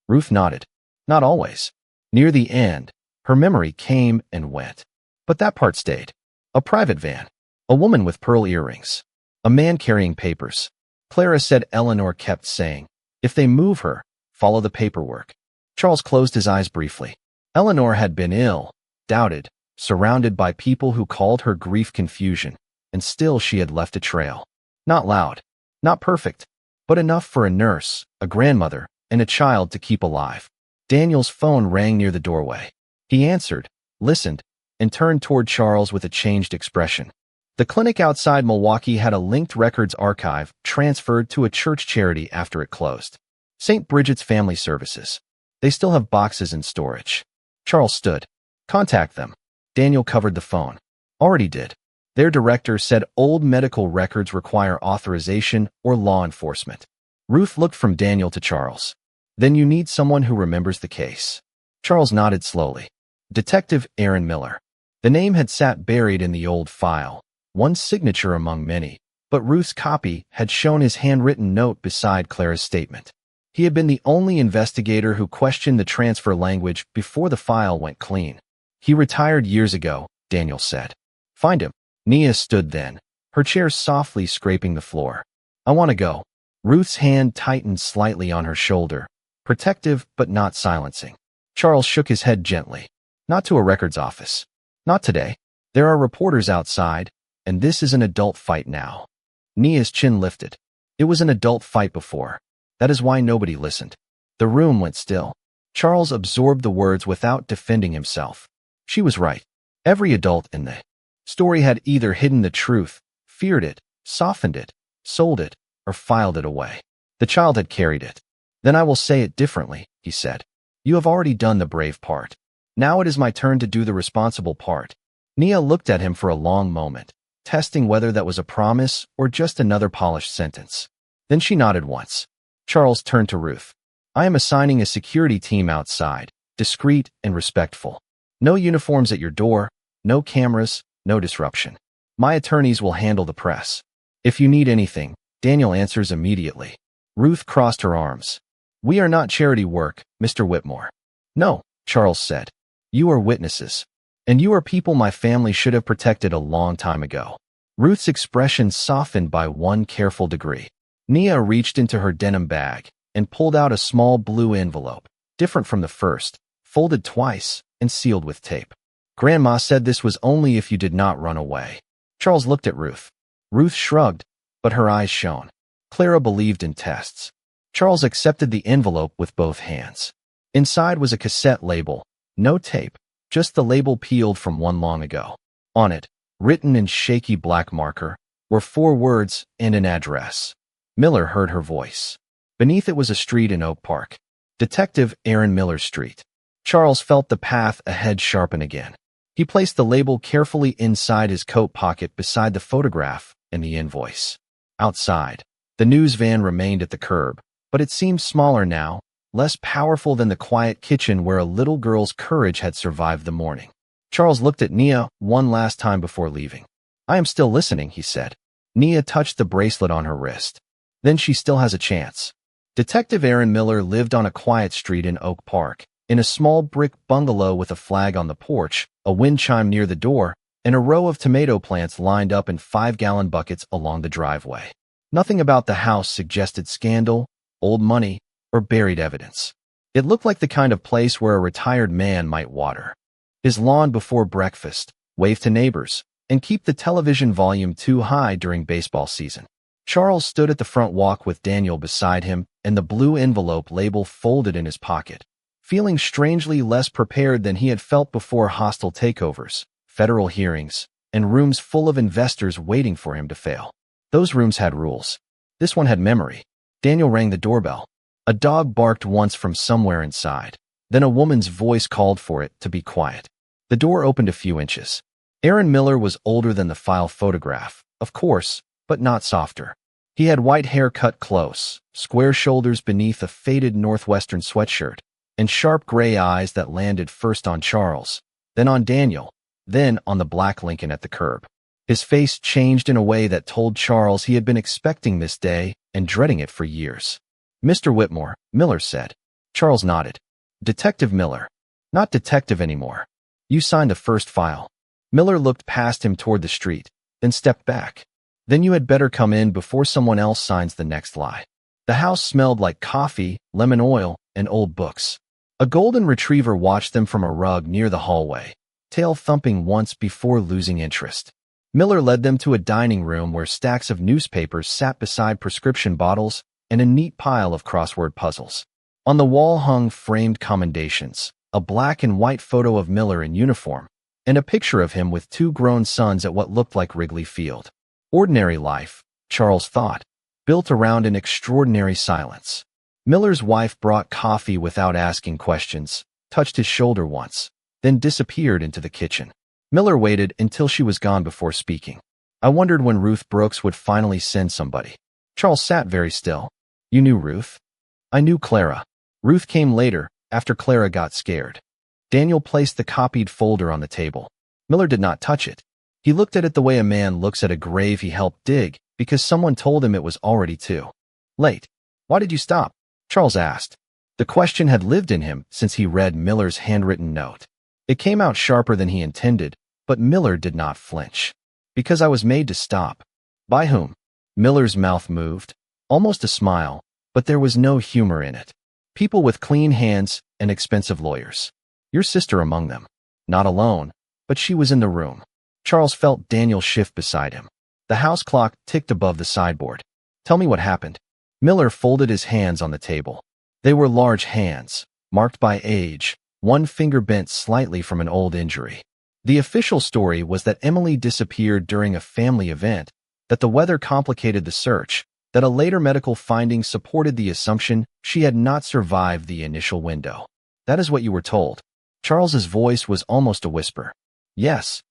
Ruth nodded. "Not always." Near the end, her memory came and went. But that part stayed. A private van. A woman with pearl earrings. A man carrying papers. Clara said Eleanor kept saying, "If they move her, follow the paperwork." Charles closed his eyes briefly. Eleanor had been ill, doubted, surrounded by people who called her grief confusion, and still she had left a trail. Not loud, not perfect, but enough for a nurse, a grandmother, and a child to keep alive. Daniel's phone rang near the doorway. He answered, listened, and turned toward Charles with a changed expression. The clinic outside Milwaukee had a linked records archive transferred to a church charity after it closed. St. Bridget's Family Services. They still have boxes in storage. Charles stood. "Contact them." Daniel covered the phone. "Already did." Their director said old medical records require authorization or law enforcement. Ruth looked from Daniel to Charles. "Then you need someone who remembers the case." Charles nodded slowly. Detective Aaron Miller. The name had sat buried in the old file, one signature among many, but Ruth's copy had shown his handwritten note beside Clara's statement. He had been the only investigator who questioned the transfer language before the file went clean. "He retired years ago," Daniel said. "Find him." Nia stood then, her chair softly scraping the floor. "I want to go." Ruth's hand tightened slightly on her shoulder, protective but not silencing. Charles shook his head gently. "Not to a records office. Not today. There are reporters outside, and this is an adult fight now." Nia's chin lifted. It was an adult fight before. That is why nobody listened. The room went still. Charles absorbed the words without defending himself. She was right. Every adult in the story had either hidden the truth, feared it, softened it, sold it, or filed it away. The child had carried it. "Then I will say it differently," he said. "You have already done the brave part. Now it is my turn to do the responsible part." Nia looked at him for a long moment, testing whether that was a promise or just another polished sentence. Then she nodded once. Charles turned to Ruth. "I am assigning a security team outside, discreet and respectful. No uniforms at your door, no cameras, no disruption. My attorneys will handle the press. If you need anything, Daniel answers immediately." Ruth crossed her arms. "We are not charity work, Mr. Whitmore." No, Charles said. You are witnesses. And you are people my family should have protected a long time ago. Ruth's expression softened by one careful degree. Nia reached into her denim bag and pulled out a small blue envelope, different from the first, folded twice and sealed with tape. Grandma said this was only if you did not run away. Charles looked at Ruth. Ruth shrugged, but her eyes shone. Clara believed in tests. Charles accepted the envelope with both hands. Inside was a cassette label, no tape, just the label peeled from one long ago. On it, written in shaky black marker, were 4 words and an address. Miller heard her voice. Beneath it was a street in Oak Park. Detective Aaron Miller Street. Charles felt the path ahead sharpen again. He placed the label carefully inside his coat pocket beside the photograph and the invoice. Outside, the news van remained at the curb, but it seemed smaller now, less powerful than the quiet kitchen where a little girl's courage had survived the morning. Charles looked at Nia one last time before leaving. I am still listening, he said. Nia touched the bracelet on her wrist. Then she still has a chance. Detective Aaron Miller lived on a quiet street in Oak Park, in a small brick bungalow with a flag on the porch, a wind chime near the door, and a row of tomato plants lined up in 5-gallon buckets along the driveway. Nothing about the house suggested scandal, old money, or buried evidence. It looked like the kind of place where a retired man might water his lawn before breakfast, wave to neighbors, and keep the television volume too high during baseball season. Charles stood at the front walk with Daniel beside him and the blue envelope label folded in his pocket, feeling strangely less prepared than he had felt before hostile takeovers, federal hearings, and rooms full of investors waiting for him to fail. Those rooms had rules. This one had memory. Daniel rang the doorbell. A dog barked once from somewhere inside. Then a woman's voice called for it to be quiet. The door opened a few inches. Aaron Miller was older than the file photograph, of course, but not softer. He had white hair cut close, square shoulders beneath a faded Northwestern sweatshirt, and sharp gray eyes that landed first on Charles, then on Daniel, then on the black Lincoln at the curb. His face changed in a way that told Charles he had been expecting this day and dreading it for years. Mr. Whitmore, Miller said. Charles nodded. Detective Miller. Not detective anymore. You signed the first file. Miller looked past him toward the street, then stepped back. Then you had better come in before someone else signs the next lie. The house smelled like coffee, lemon oil, and old books. A golden retriever watched them from a rug near the hallway, tail thumping once before losing interest. Miller led them to a dining room where stacks of newspapers sat beside prescription bottles and a neat pile of crossword puzzles. On the wall hung framed commendations, a black and white photo of Miller in uniform, and a picture of him with 2 grown sons at what looked like Wrigley Field. Ordinary life, Charles thought, built around an extraordinary silence. Miller's wife brought coffee without asking questions, touched his shoulder once, then disappeared into the kitchen. Miller waited until she was gone before speaking. I wondered when Ruth Brooks would finally send somebody. Charles sat very still. You knew Ruth? I knew Clara. Ruth came later, after Clara got scared. Daniel placed the copied folder on the table. Miller did not touch it. He looked at it the way a man looks at a grave he helped dig, because someone told him it was already too late. Why did you stop? Charles asked. The question had lived in him since he read Miller's handwritten note. It came out sharper than he intended, but Miller did not flinch. Because I was made to stop. By whom? Miller's mouth moved, almost a smile, but there was no humor in it. People with clean hands and expensive lawyers. Your sister among them. Not alone, but she was in the room. Charles felt Daniel shift beside him. The house clock ticked above the sideboard. Tell me what happened. Miller folded his hands on the table. They were large hands, marked by age, one finger bent slightly from an old injury. The official story was that Emily disappeared during a family event, that the weather complicated the search, that a later medical finding supported the assumption she had not survived the initial window. That is what you were told. Charles's voice was almost a whisper. Yes.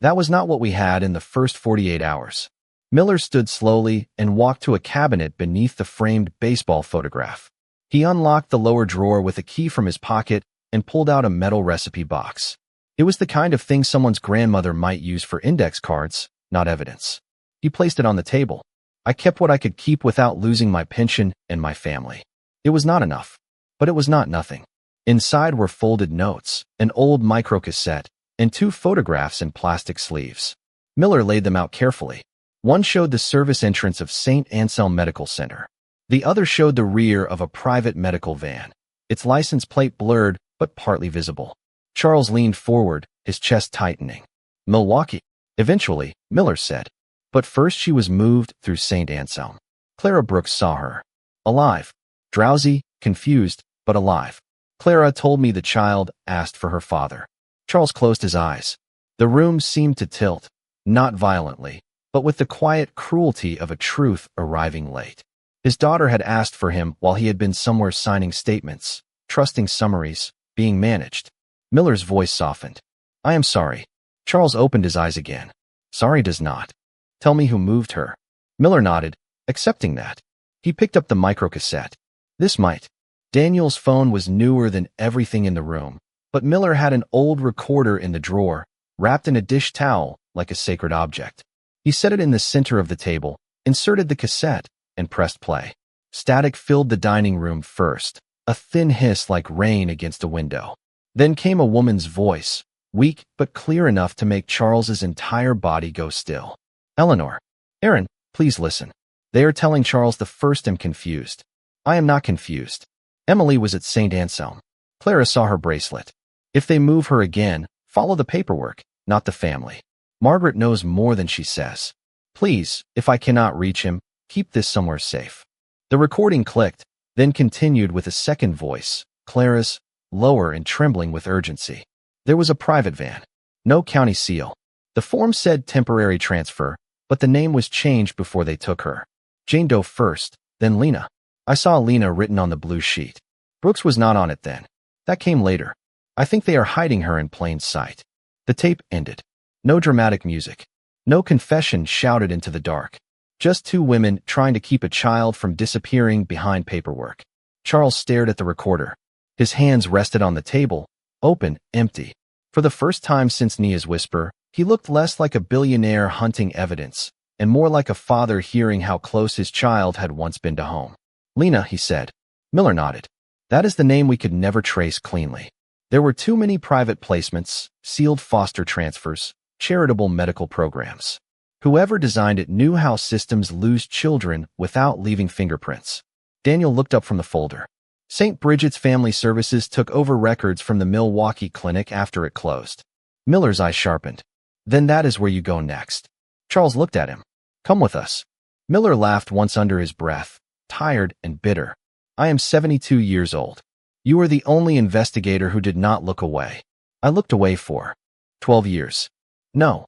That was not what we had in the first 48 hours. Miller stood slowly and walked to a cabinet beneath the framed baseball photograph. He unlocked the lower drawer with a key from his pocket and pulled out a metal recipe box. It was the kind of thing someone's grandmother might use for index cards, not evidence. He placed it on the table. I kept what I could keep without losing my pension and my family. It was not enough, but it was not nothing. Inside were folded notes, an old microcassette, and 2 photographs in plastic sleeves. Miller laid them out carefully. One showed the service entrance of St. Anselm Medical Center. The other showed the rear of a private medical van, its license plate blurred but partly visible. Charles leaned forward, his chest tightening. Milwaukee. Eventually, Miller said. But first she was moved through St. Anselm. Clara Brooks saw her. Alive. Drowsy, confused, but alive. Clara told me the child asked for her father. Charles closed his eyes. The room seemed to tilt, not violently, but with the quiet cruelty of a truth arriving late. His daughter had asked for him while he had been somewhere signing statements, trusting summaries, being managed. Miller's voice softened. I am sorry. Charles opened his eyes again. Sorry does not. Tell me who moved her. Miller nodded, accepting that. He picked up the microcassette. This might. Daniel's phone was newer than everything in the room, but Miller had an old recorder in the drawer, wrapped in a dish towel like a sacred object. He set it in the center of the table, inserted the cassette, and pressed play. Static filled the dining room first, a thin hiss like rain against a window. Then came a woman's voice, weak but clear enough to make Charles's entire body go still. Eleanor. Aaron, please listen. They are telling Charles the first am confused. I am not confused. Emily was at St. Anselm. Clara saw her bracelet. If they move her again, follow the paperwork, not the family. Margaret knows more than she says. Please, if I cannot reach him, keep this somewhere safe. The recording clicked, then continued with a second voice, Clara's, lower and trembling with urgency. There was a private van. No county seal. The form said temporary transfer, but the name was changed before they took her. Jane Doe first, then Lena. I saw Lena written on the blue sheet. Brooks was not on it then. That came later. I think they are hiding her in plain sight. The tape ended. No dramatic music. No confession shouted into the dark. Just 2 women trying to keep a child from disappearing behind paperwork. Charles stared at the recorder. His hands rested on the table, open, empty. For the first time since Nia's whisper, he looked less like a billionaire hunting evidence, and more like a father hearing how close his child had once been to home. Lena, he said. Miller nodded. That is the name we could never trace cleanly. There were too many private placements, sealed foster transfers, charitable medical programs. Whoever designed it knew how systems lose children without leaving fingerprints. Daniel looked up from the folder. St. Bridget's Family Services took over records from the Milwaukee clinic after it closed. Miller's eyes sharpened. Then that is where you go next. Charles looked at him. Come with us. Miller laughed once under his breath, tired and bitter. I am 72 years old. You are the only investigator who did not look away. I looked away for 12 years. No,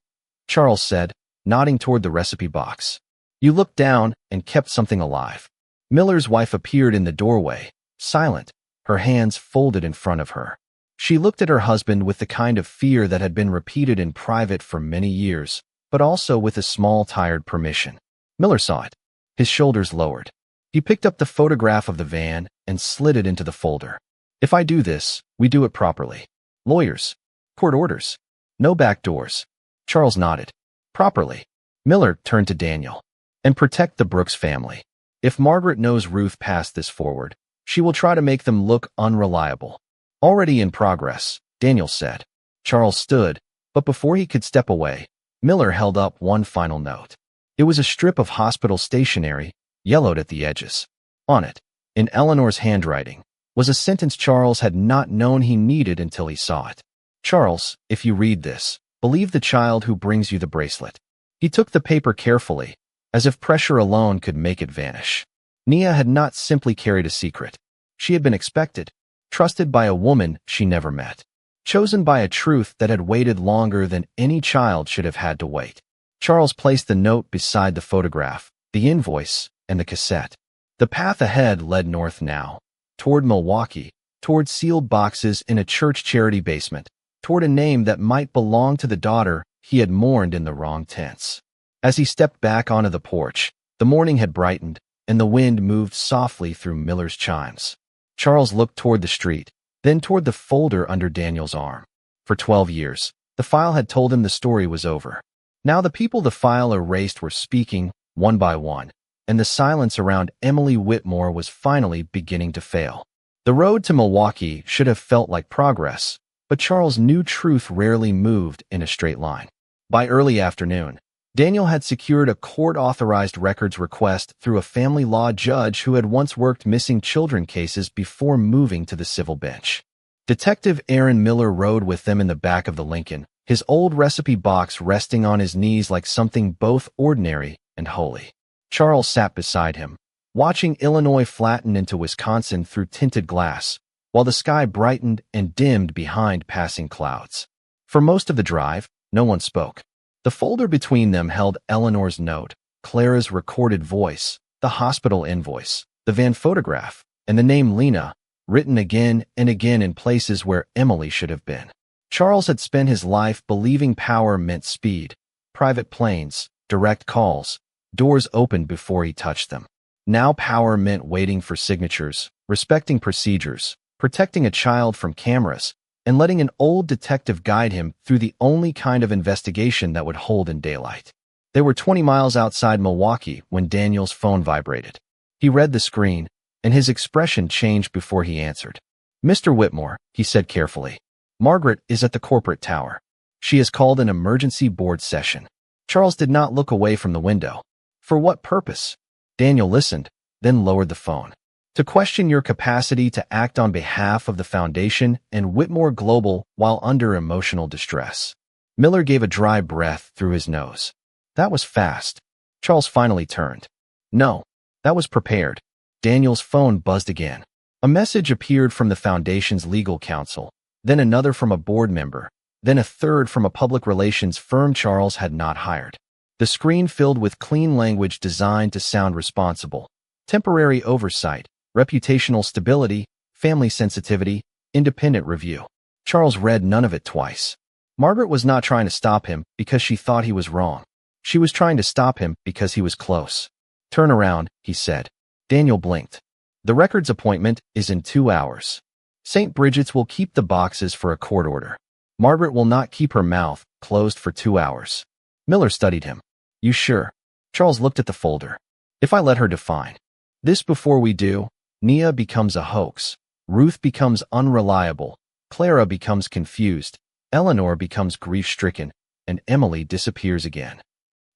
Charles said, nodding toward the recipe box. You looked down and kept something alive. Miller's wife appeared in the doorway, silent, her hands folded in front of her. She looked at her husband with the kind of fear that had been repeated in private for many years, but also with a small, tired permission. Miller saw it. His shoulders lowered. He picked up the photograph of the van and slid it into the folder. If I do this, we do it properly. Lawyers. Court orders. No back doors. Charles nodded. Properly. Miller turned to Daniel. And protect the Brooks family. If Margaret knows Ruth passed this forward, she will try to make them look unreliable. Already in progress, Daniel said. Charles stood, but before he could step away, Miller held up one final note. It was a strip of hospital stationery, yellowed at the edges. On it, in Eleanor's handwriting, was a sentence Charles had not known he needed until he saw it. Charles, if you read this, believe the child who brings you the bracelet. He took the paper carefully, as if pressure alone could make it vanish. Nia had not simply carried a secret. She had been expected, trusted by a woman she never met, chosen by a truth that had waited longer than any child should have had to wait. Charles placed the note beside the photograph, the invoice, and the cassette. The path ahead led north now, toward Milwaukee, toward sealed boxes in a church charity basement, toward a name that might belong to the daughter he had mourned in the wrong tense. As he stepped back onto the porch, the morning had brightened, and the wind moved softly through Miller's chimes. Charles looked toward the street, then toward the folder under Daniel's arm. For 12 years, the file had told him the story was over. Now the people the file erased were speaking, one by one, and the silence around Emily Whitmore was finally beginning to fail. The road to Milwaukee should have felt like progress, but Charles knew truth rarely moved in a straight line. By early afternoon, Daniel had secured a court-authorized records request through a family law judge who had once worked missing children cases before moving to the civil bench. Detective Aaron Miller rode with them in the back of the Lincoln, his old recipe box resting on his knees like something both ordinary and holy. Charles sat beside him, watching Illinois flatten into Wisconsin through tinted glass, while the sky brightened and dimmed behind passing clouds. For most of the drive, no one spoke. The folder between them held Eleanor's note, Clara's recorded voice, the hospital invoice, the van photograph, and the name Lena, written again and again in places where Emily should have been. Charles had spent his life believing power meant speed, private planes, direct calls, doors opened before he touched them. Now power meant waiting for signatures, respecting procedures, protecting a child from cameras, and letting an old detective guide him through the only kind of investigation that would hold in daylight. They were 20 miles outside Milwaukee when Daniel's phone vibrated. He read the screen, and his expression changed before he answered. "Mr. Whitmore," he said carefully. "Margaret is at the corporate tower. She has called an emergency board session." Charles did not look away from the window. "For what purpose?" Daniel listened, then lowered the phone. "To question your capacity to act on behalf of the Foundation and Whitmore Global while under emotional distress." Miller gave a dry breath through his nose. "That was fast." Charles finally turned. "No, that was prepared." Daniel's phone buzzed again. A message appeared from the Foundation's legal counsel, then another from a board member, then a third from a public relations firm Charles had not hired. The screen filled with clean language designed to sound responsible. Temporary oversight, reputational stability, family sensitivity, independent review. Charles read none of it twice. Margaret was not trying to stop him because she thought he was wrong. She was trying to stop him because he was close. "Turn around," he said. Daniel blinked. "The records appointment is in 2 hours. St. Bridget's will keep the boxes for a court order. Margaret will not keep her mouth closed for 2 hours." Miller studied him. "You sure?" Charles looked at the folder. "If I let her define this before we do, Nia becomes a hoax, Ruth becomes unreliable, Clara becomes confused, Eleanor becomes grief-stricken, and Emily disappears again."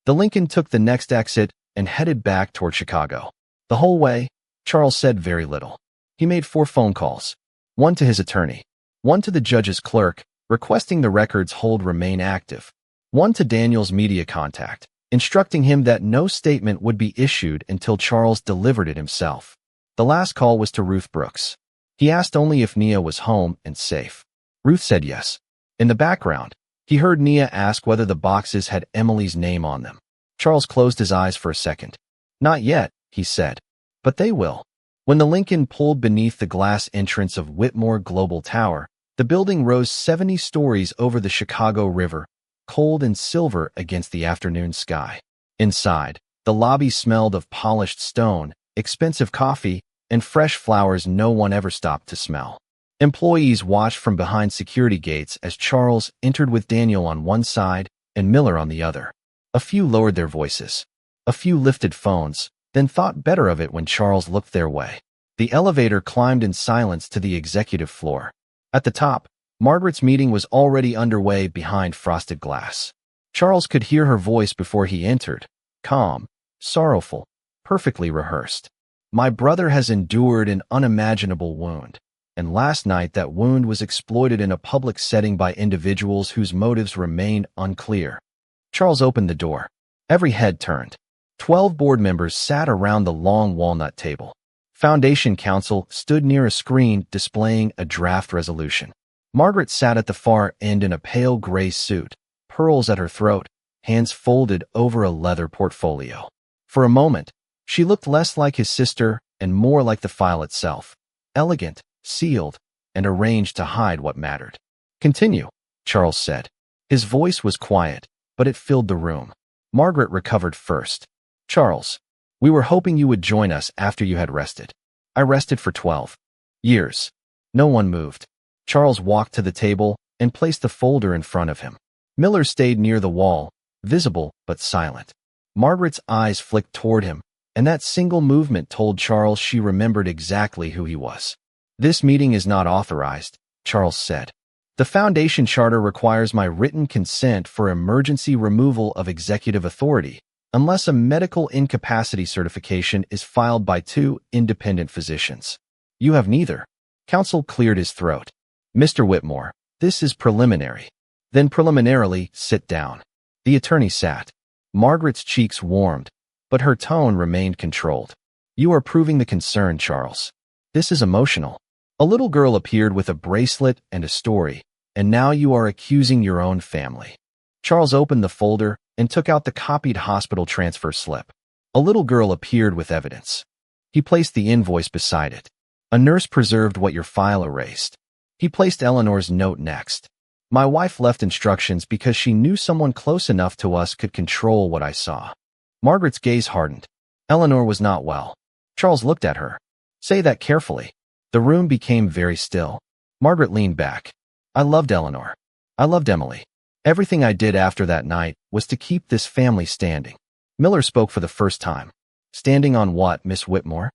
The Lincoln took the next exit and headed back toward Chicago. The whole way, Charles said very little. He made 4 phone calls. One to his attorney. One to the judge's clerk, requesting the records hold remain active. One to Daniel's media contact, instructing him that no statement would be issued until Charles delivered it himself. The last call was to Ruth Brooks. He asked only if Nia was home and safe. Ruth said yes. In the background, he heard Nia ask whether the boxes had Emily's name on them. Charles closed his eyes for a second. "Not yet," he said. "But they will." When the Lincoln pulled beneath the glass entrance of Whitmore Global Tower, the building rose 70 stories over the Chicago River, cold and silver against the afternoon sky. Inside, the lobby smelled of polished stone, expensive coffee, and fresh flowers no one ever stopped to smell. Employees watched from behind security gates as Charles entered with Daniel on one side and Miller on the other. A few lowered their voices. A few lifted phones, then thought better of it when Charles looked their way. The elevator climbed in silence to the executive floor. At the top, Margaret's meeting was already underway behind frosted glass. Charles could hear her voice before he entered, calm, sorrowful, perfectly rehearsed. "My brother has endured an unimaginable wound, and last night that wound was exploited in a public setting by individuals whose motives remain unclear." Charles opened the door. Every head turned. 12 board members sat around the long walnut table. Foundation counsel stood near a screen displaying a draft resolution. Margaret sat at the far end in a pale gray suit, pearls at her throat, hands folded over a leather portfolio. For a moment, she looked less like his sister and more like the file itself, elegant, sealed, and arranged to hide what mattered. "Continue," Charles said. His voice was quiet, but it filled the room. Margaret recovered first. "Charles, we were hoping you would join us after you had rested. I rested for 12 years. No one moved." Charles walked to the table and placed the folder in front of him. Miller stayed near the wall, visible but silent. Margaret's eyes flicked toward him, and that single movement told Charles she remembered exactly who he was. This meeting is not authorized, Charles said. The Foundation Charter requires my written consent for emergency removal of executive authority, unless a medical incapacity certification is filed by 2 independent physicians. You have neither. Counsel cleared his throat. Mr. Whitmore, this is preliminary. Then preliminarily, sit down. The attorney sat. Margaret's cheeks warmed, but her tone remained controlled. You are proving the concern, Charles. This is emotional. A little girl appeared with a bracelet and a story, and now you are accusing your own family. Charles opened the folder and took out the copied hospital transfer slip. A little girl appeared with evidence. He placed the invoice beside it. A nurse preserved what your file erased. He placed Eleanor's note next. My wife left instructions because she knew someone close enough to us could control what I saw. Margaret's gaze hardened. Eleanor was not well. Charles looked at her. Say that carefully. The room became very still. Margaret leaned back. I loved Eleanor. I loved Emily. Everything I did after that night was to keep this family standing. Miller spoke for the first time. Standing on what, Miss Whitmore?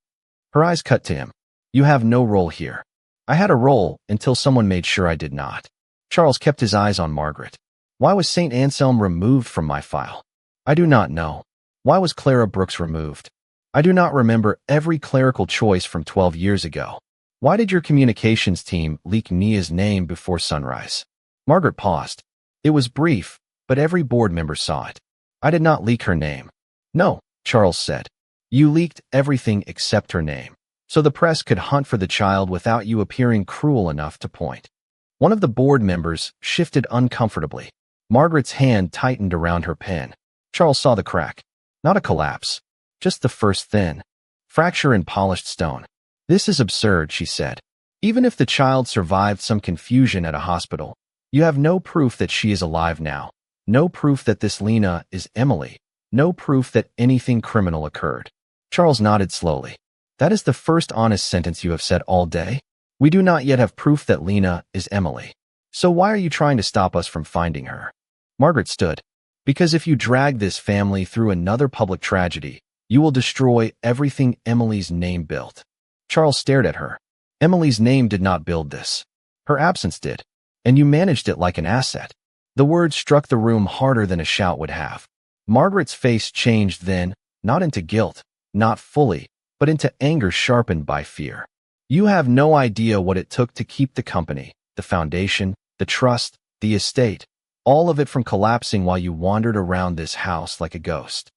Her eyes cut to him. You have no role here. I had a role until someone made sure I did not. Charles kept his eyes on Margaret. Why was St. Anselm removed from my file? I do not know. Why was Clara Brooks removed? I do not remember every clerical choice from 12 years ago. Why did your communications team leak Nia's name before sunrise? Margaret paused. It was brief, but every board member saw it. I did not leak her name. No, Charles said. You leaked everything except her name, so the press could hunt for the child without you appearing cruel enough to point. One of the board members shifted uncomfortably. Margaret's hand tightened around her pen. Charles saw the crack. Not a collapse. Just the first thin fracture in polished stone. This is absurd, she said. Even if the child survived some confusion at a hospital, you have no proof that she is alive now. No proof that this Lena is Emily. No proof that anything criminal occurred. Charles nodded slowly. That is the first honest sentence you have said all day. We do not yet have proof that Lena is Emily. So why are you trying to stop us from finding her? Margaret stood. Because if you drag this family through another public tragedy, you will destroy everything Emily's name built. Charles stared at her. Emily's name did not build this. Her absence did. And you managed it like an asset. The words struck the room harder than a shout would have. Margaret's face changed then, not into guilt, not fully, but into anger sharpened by fear. You have no idea what it took to keep the company, the foundation, the trust, the estate, all of it from collapsing while you wandered around this house like a ghost.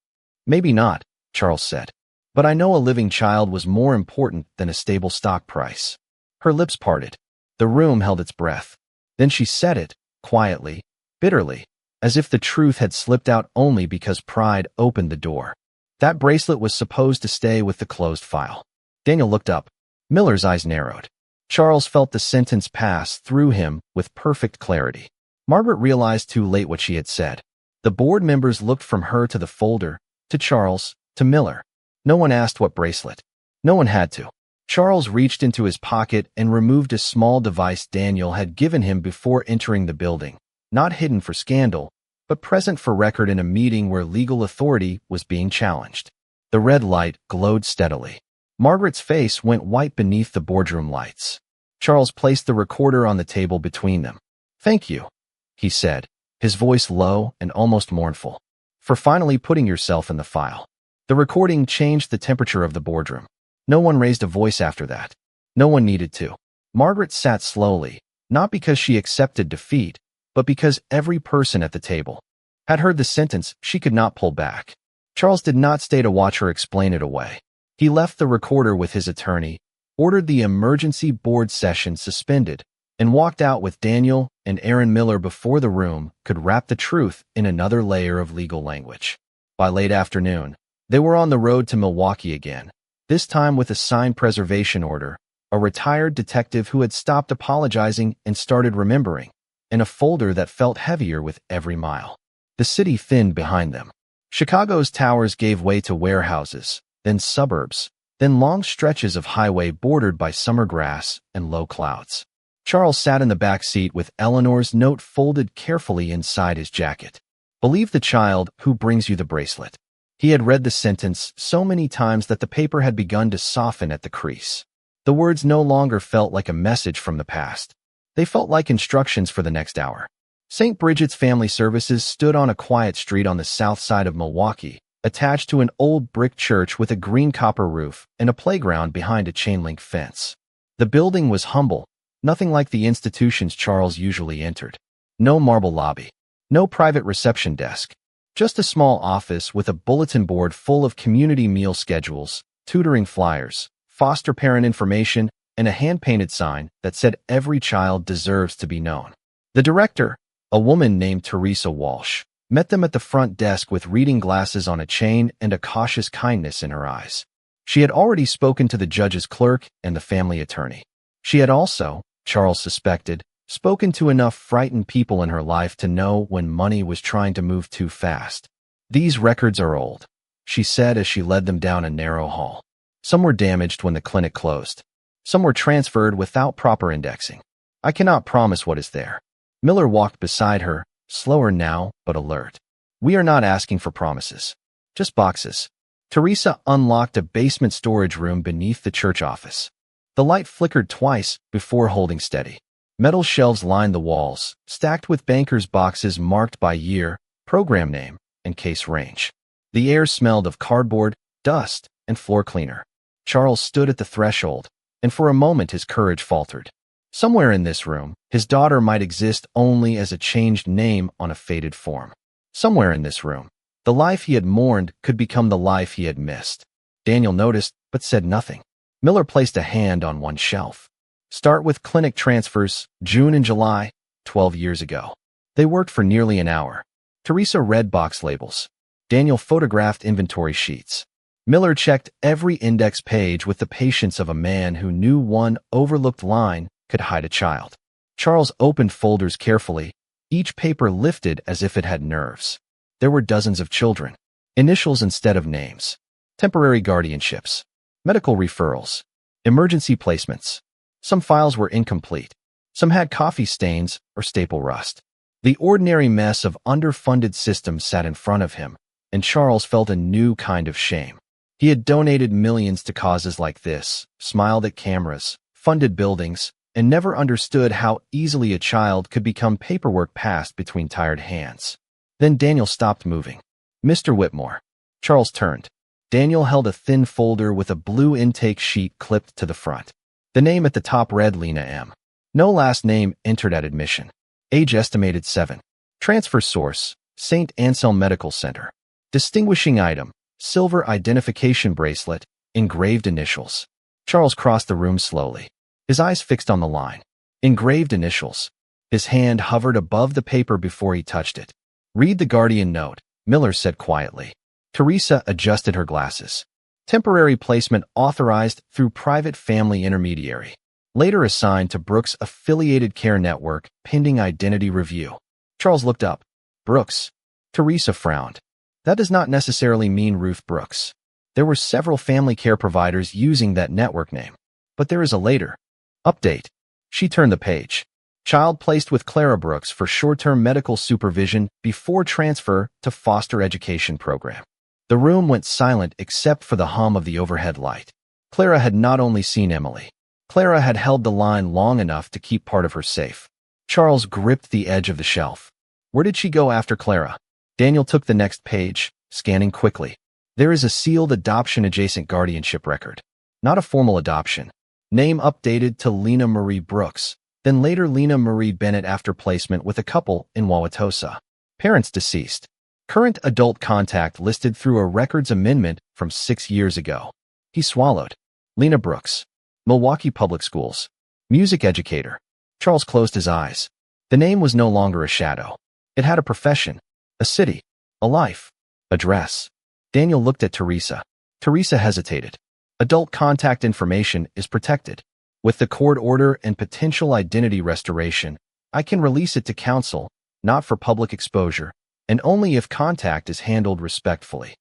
Maybe not, Charles said. But I know a living child was more important than a stable stock price. Her lips parted. The room held its breath. Then she said it, quietly, bitterly, as if the truth had slipped out only because pride opened the door. That bracelet was supposed to stay with the closed file. Daniel looked up. Miller's eyes narrowed. Charles felt the sentence pass through him with perfect clarity. Margaret realized too late what she had said. The board members looked from her to the folder, to Charles, to Miller. No one asked what bracelet. No one had to. Charles reached into his pocket and removed a small device Daniel had given him before entering the building, not hidden for scandal, but present for record in a meeting where legal authority was being challenged. The red light glowed steadily. Margaret's face went white beneath the boardroom lights. Charles placed the recorder on the table between them. Thank you, he said, his voice low and almost mournful, for finally putting yourself in the file. The recording changed the temperature of the boardroom. No one raised a voice after that. No one needed to. Margaret sat slowly, not because she accepted defeat, but because every person at the table had heard the sentence she could not pull back. Charles did not stay to watch her explain it away. He left the recorder with his attorney, ordered the emergency board session suspended, and walked out with Daniel and Aaron Miller before the room could wrap the truth in another layer of legal language. By late afternoon, they were on the road to Milwaukee again, this time with a signed preservation order, a retired detective who had stopped apologizing and started remembering, and a folder that felt heavier with every mile. The city thinned behind them. Chicago's towers gave way to warehouses, then suburbs, then long stretches of highway bordered by summer grass and low clouds. Charles sat in the back seat with Eleanor's note folded carefully inside his jacket. Believe the child who brings you the bracelet. He had read the sentence so many times that the paper had begun to soften at the crease. The words no longer felt like a message from the past. They felt like instructions for the next hour. St. Bridget's Family Services stood on a quiet street on the south side of Milwaukee, attached to an old brick church with a green copper roof and a playground behind a chain-link fence. The building was humble, nothing like the institutions Charles usually entered. No marble lobby. No private reception desk. Just a small office with a bulletin board full of community meal schedules, tutoring flyers, foster parent information, and a hand-painted sign that said every child deserves to be known. The director, a woman named Teresa Walsh, met them at the front desk with reading glasses on a chain and a cautious kindness in her eyes. She had already spoken to the judge's clerk and the family attorney. She had also, Charles suspected, spoken to enough frightened people in her life to know when money was trying to move too fast. "These records are old," she said as she led them down a narrow hall. "Some were damaged when the clinic closed. Some were transferred without proper indexing. I cannot promise what is there." Miller walked beside her, slower now, but alert. "We are not asking for promises. Just boxes." Teresa unlocked a basement storage room beneath the church office. The light flickered twice before holding steady. Metal shelves lined the walls, stacked with bankers' boxes marked by year, program name, and case range. The air smelled of cardboard, dust, and floor cleaner. Charles stood at the threshold, and for a moment his courage faltered. Somewhere in this room, his daughter might exist only as a changed name on a faded form. Somewhere in this room, the life he had mourned could become the life he had missed. Daniel noticed, but said nothing. Miller placed a hand on one shelf. "Start with clinic transfers, June and July, 12 years ago." They worked for nearly an hour. Teresa read box labels. Daniel photographed inventory sheets. Miller checked every index page with the patience of a man who knew one overlooked line could hide a child. Charles opened folders carefully, each paper lifted as if it had nerves. There were dozens of children. Initials instead of names. Temporary guardianships. Medical referrals. Emergency placements. Some files were incomplete. Some had coffee stains or staple rust. The ordinary mess of underfunded systems sat in front of him, and Charles felt a new kind of shame. He had donated millions to causes like this, smiled at cameras, funded buildings, and never understood how easily a child could become paperwork passed between tired hands. Then Daniel stopped moving. "Mr. Whitmore." Charles turned. Daniel held a thin folder with a blue intake sheet clipped to the front. The name at the top read Lena M. No last name entered at admission. Age estimated 7. Transfer source, St. Anselm Medical Center. Distinguishing item, silver identification bracelet, engraved initials. Charles crossed the room slowly, his eyes fixed on the line. Engraved initials. His hand hovered above the paper before he touched it. "Read the guardian note," Miller said quietly. Teresa adjusted her glasses. Temporary placement authorized through private family intermediary. Later assigned to Brooks' affiliated care network, pending identity review. Charles looked up. "Brooks." Teresa frowned. "That does not necessarily mean Ruth Brooks. There were several family care providers using that network name. But there is a later update." She turned the page. "Child placed with Clara Brooks for short-term medical supervision before transfer to foster education program." The room went silent except for the hum of the overhead light. Clara had not only seen Emily. Clara had held the line long enough to keep part of her safe. Charles gripped the edge of the shelf. Where did she go after Clara? Daniel took the next page, scanning quickly. There is a sealed adoption-adjacent guardianship record. Not a formal adoption. Name updated to Lena Marie Brooks, then later Lena Marie Bennett after placement with a couple in Wauwatosa. Parents deceased. Current adult contact listed through a records amendment from 6 years ago. He swallowed. Lena Brooks. Milwaukee Public Schools. Music educator. Charles closed his eyes. The name was no longer a shadow. It had a profession, a city, a life, address. Daniel looked at Teresa. Teresa hesitated. Adult contact information is protected. With the court order and potential identity restoration, I can release it to counsel, not for public exposure, and only if contact is handled respectfully.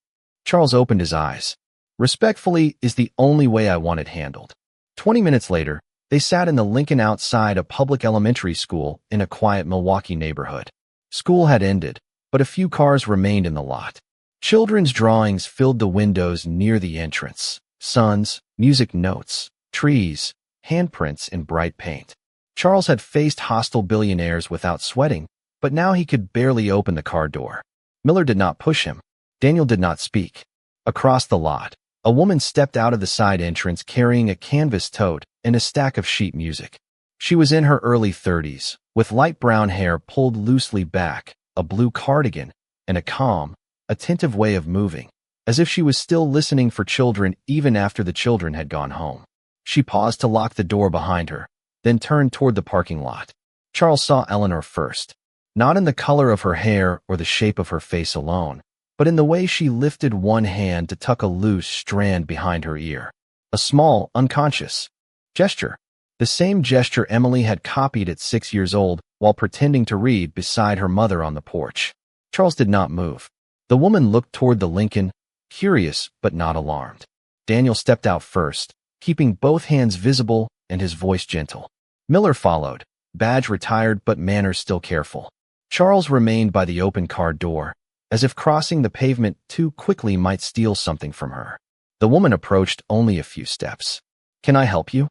Charles opened his eyes. Respectfully is the only way I want it handled. 20 minutes later, they sat in the Lincoln outside a public elementary school in a quiet Milwaukee neighborhood. School had ended, but a few cars remained in the lot. Children's drawings filled the windows near the entrance. Sons, music notes, trees, handprints in bright paint. Charles had faced hostile billionaires without sweating, but now he could barely open the car door. Miller did not push him. Daniel did not speak. Across the lot, a woman stepped out of the side entrance carrying a canvas tote and a stack of sheet music. She was in her early 30s, with light brown hair pulled loosely back, a blue cardigan, and a calm, attentive way of moving, as if she was still listening for children even after the children had gone home. She paused to lock the door behind her, then turned toward the parking lot. Charles saw Eleanor first, not in the color of her hair or the shape of her face alone, but in the way she lifted one hand to tuck a loose strand behind her ear. A small, unconscious gesture. The same gesture Emily had copied at 6 years old while pretending to read beside her mother on the porch. Charles did not move. The woman looked toward the Lincoln, curious but not alarmed. Daniel stepped out first, keeping both hands visible and his voice gentle. Miller followed, badge retired but manners still careful. Charles remained by the open car door, as if crossing the pavement too quickly might steal something from her. The woman approached only a few steps. "Can I help you?"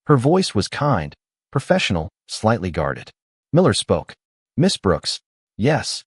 Her voice was kind, professional, slightly guarded. Miller spoke. "Miss Brooks." "Yes."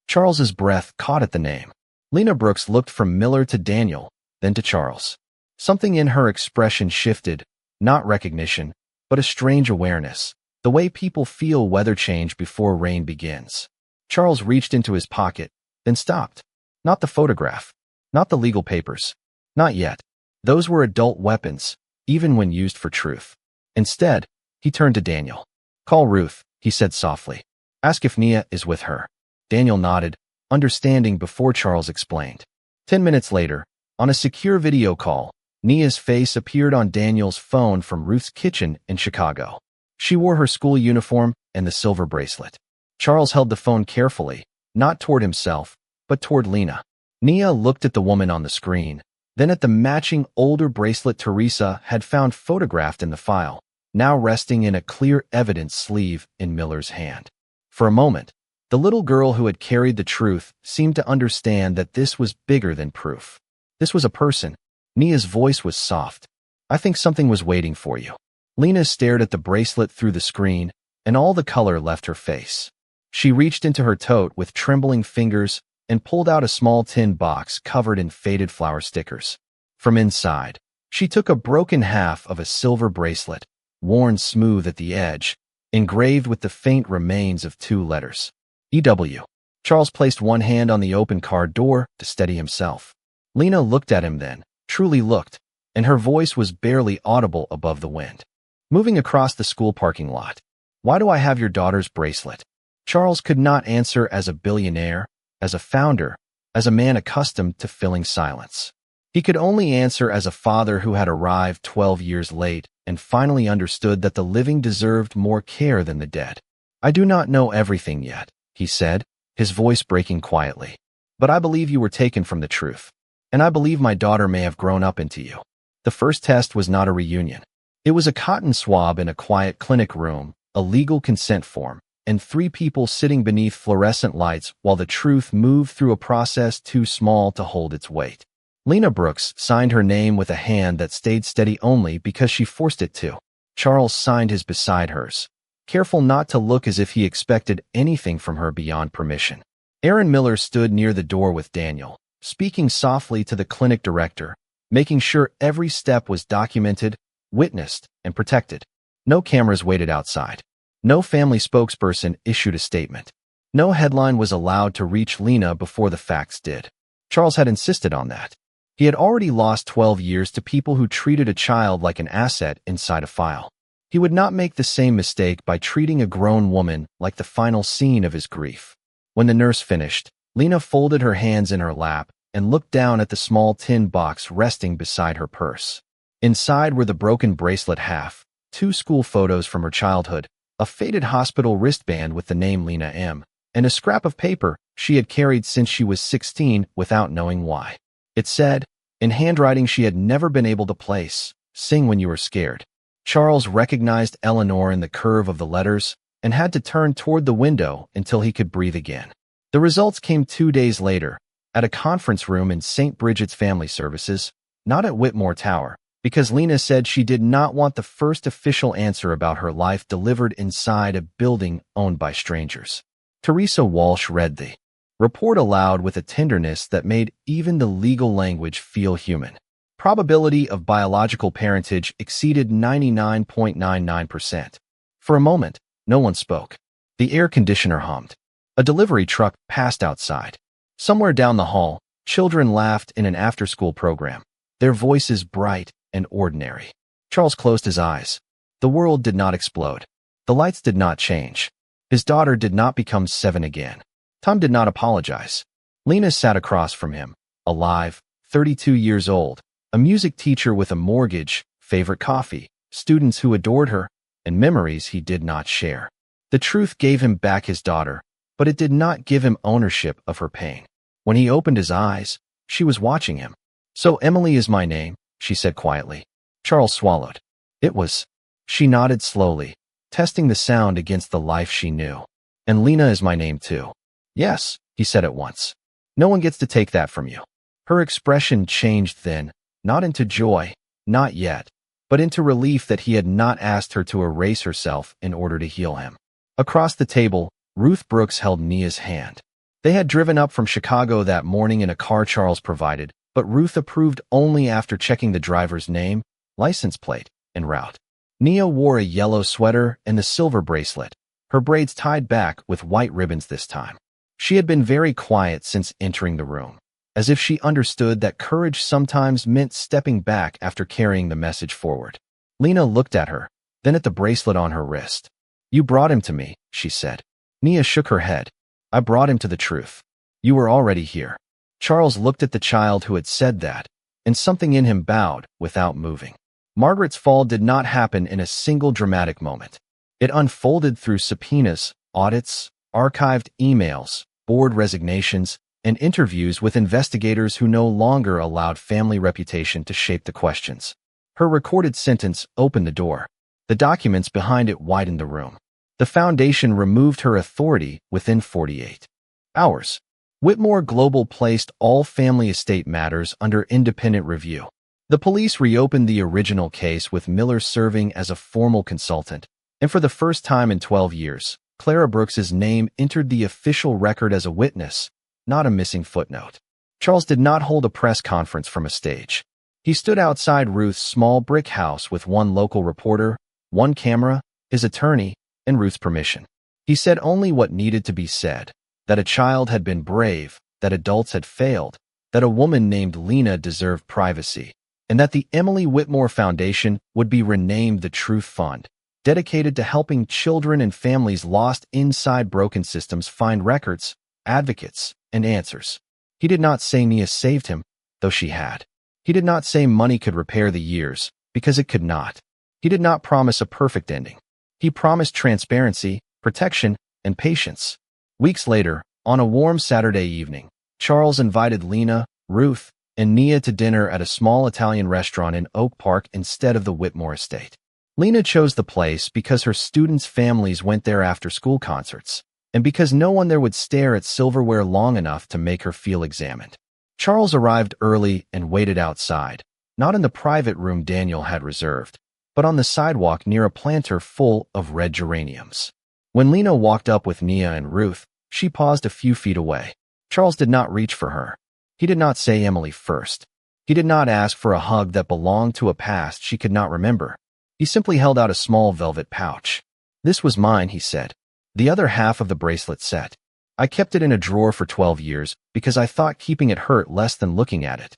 Charles's breath caught at the name. Nia Brooks looked from Miller to Daniel, then to Charles. Something in her expression shifted, not recognition, but a strange awareness, the way people feel weather change before rain begins. Charles reached into his pocket, then stopped. Not the photograph, not the legal papers, not yet. Those were adult weapons, even when used for truth. Instead, he turned to Daniel. "Call Ruth," he said softly. "Ask if Nia is with her." Daniel nodded, understanding before Charles explained. 10 minutes later, on a secure video call, Nia's face appeared on Daniel's phone from Ruth's kitchen in Chicago. She wore her school uniform and the silver bracelet. Charles held the phone carefully, not toward himself, but toward Lena. Nia looked at the woman on the screen, then at the matching older bracelet Teresa had found photographed in the file, now resting in a clear evidence sleeve in Miller's hand. For a moment, the little girl who had carried the truth seemed to understand that this was bigger than proof. This was a person. Nia's voice was soft. "I think something was waiting for you." Lena stared at the bracelet through the screen, and all the color left her face. She reached into her tote with trembling fingers and pulled out a small tin box covered in faded flower stickers. From inside, she took a broken half of a silver bracelet, worn smooth at the edge, engraved with the faint remains of 2 letters. EW. Charles placed one hand on the open car door to steady himself. Lena looked at him then, truly looked, and her voice was barely audible above the wind. Moving across the school parking lot. "Why do I have your daughter's bracelet?" Charles could not answer as a billionaire, as a founder, as a man accustomed to filling silence. He could only answer as a father who had arrived 12 years late and finally understood that the living deserved more care than the dead. "I do not know everything yet," he said, his voice breaking quietly. "But I believe you were taken from the truth. And I believe my daughter may have grown up into you." The first test was not a reunion. It was a cotton swab in a quiet clinic room, a legal consent form, and 3 people sitting beneath fluorescent lights while the truth moved through a process too small to hold its weight. Nia Brooks signed her name with a hand that stayed steady only because she forced it to. Charles signed his beside hers, careful not to look as if he expected anything from her beyond permission. Aaron Miller stood near the door with Daniel, speaking softly to the clinic director, making sure every step was documented, witnessed, and protected. No cameras waited outside. No family spokesperson issued a statement. No headline was allowed to reach Lena before the facts did. Charles had insisted on that. He had already lost 12 years to people who treated a child like an asset inside a file. He would not make the same mistake by treating a grown woman like the final scene of his grief. When the nurse finished, Lena folded her hands in her lap and looked down at the small tin box resting beside her purse. Inside were the broken bracelet half, 2 school photos from her childhood, a faded hospital wristband with the name Lena M., and a scrap of paper she had carried since she was 16 without knowing why. It said, in handwriting she had never been able to place, "Sing when you are scared." Charles recognized Eleanor in the curve of the letters and had to turn toward the window until he could breathe again. The results came 2 days later, at a conference room in St. Bridget's Family Services, not at Whitmore Tower, Because Lena said she did not want the first official answer about her life delivered inside a building owned by strangers. Teresa Walsh read the report aloud with a tenderness that made even the legal language feel human. Probability of biological parentage exceeded 99.99%. For a moment, no one spoke. The air conditioner hummed. A delivery truck passed outside. Somewhere down the hall, children laughed in an after-school program, their voices bright and ordinary. Charles closed his eyes. The world did not explode. The lights did not change. His daughter did not become 7 again. Tom did not apologize. Lena sat across from him, alive, 32 years old, a music teacher with a mortgage, favorite coffee, students who adored her, and memories he did not share. The truth gave him back his daughter, but it did not give him ownership of her pain. When he opened his eyes, she was watching him. "So Emily is my name," she said quietly. Charles swallowed. It was. She nodded slowly, testing the sound against the life she knew. "And Lena is my name too." "Yes," he said at once. "No one gets to take that from you." Her expression changed then, not into joy, not yet, but into relief that he had not asked her to erase herself in order to heal him. Across the table, Ruth Brooks held Nia's hand. They had driven up from Chicago that morning in a car Charles provided, but Ruth approved only after checking the driver's name, license plate, and route. Nia wore a yellow sweater and the silver bracelet, her braids tied back with white ribbons this time. She had been very quiet since entering the room, as if she understood that courage sometimes meant stepping back after carrying the message forward. Lena looked at her, then at the bracelet on her wrist. "You brought him to me," she said. Nia shook her head. "I brought him to the truth. You were already here." Charles looked at the child who had said that, and something in him bowed without moving. Margaret's fall did not happen in a single dramatic moment. It unfolded through subpoenas, audits, archived emails, board resignations, and interviews with investigators who no longer allowed family reputation to shape the questions. Her recorded sentence opened the door. The documents behind it widened the room. The Foundation removed her authority within 48 hours. Whitmore Global placed all family estate matters under independent review. The police reopened the original case with Miller serving as a formal consultant, and for the first time in 12 years, Clara Brooks's name entered the official record as a witness, not a missing footnote. Charles did not hold a press conference from a stage. He stood outside Ruth's small brick house with one local reporter, one camera, his attorney, and Ruth's permission. He said only what needed to be said, that a child had been brave, that adults had failed, that a woman named Lena deserved privacy, and that the Emily Whitmore Foundation would be renamed the Truth Fund, dedicated to helping children and families lost inside broken systems find records, advocates, and answers. He did not say Nia saved him, though she had. He did not say money could repair the years, because it could not. He did not promise a perfect ending. He promised transparency, protection, and patience. Weeks later, on a warm Saturday evening, Charles invited Lena, Ruth, and Nia to dinner at a small Italian restaurant in Oak Park instead of the Whitmore estate. Lena chose the place because her students' families went there after school concerts, and because no one there would stare at silverware long enough to make her feel examined. Charles arrived early and waited outside, not in the private room Daniel had reserved, but on the sidewalk near a planter full of red geraniums. When Lena walked up with Nia and Ruth, she paused a few feet away. Charles did not reach for her. He did not say Emily first. He did not ask for a hug that belonged to a past she could not remember. He simply held out a small velvet pouch. "This was mine," he said. "The other half of the bracelet set. I kept it in a drawer for 12 years because I thought keeping it hurt less than looking at it."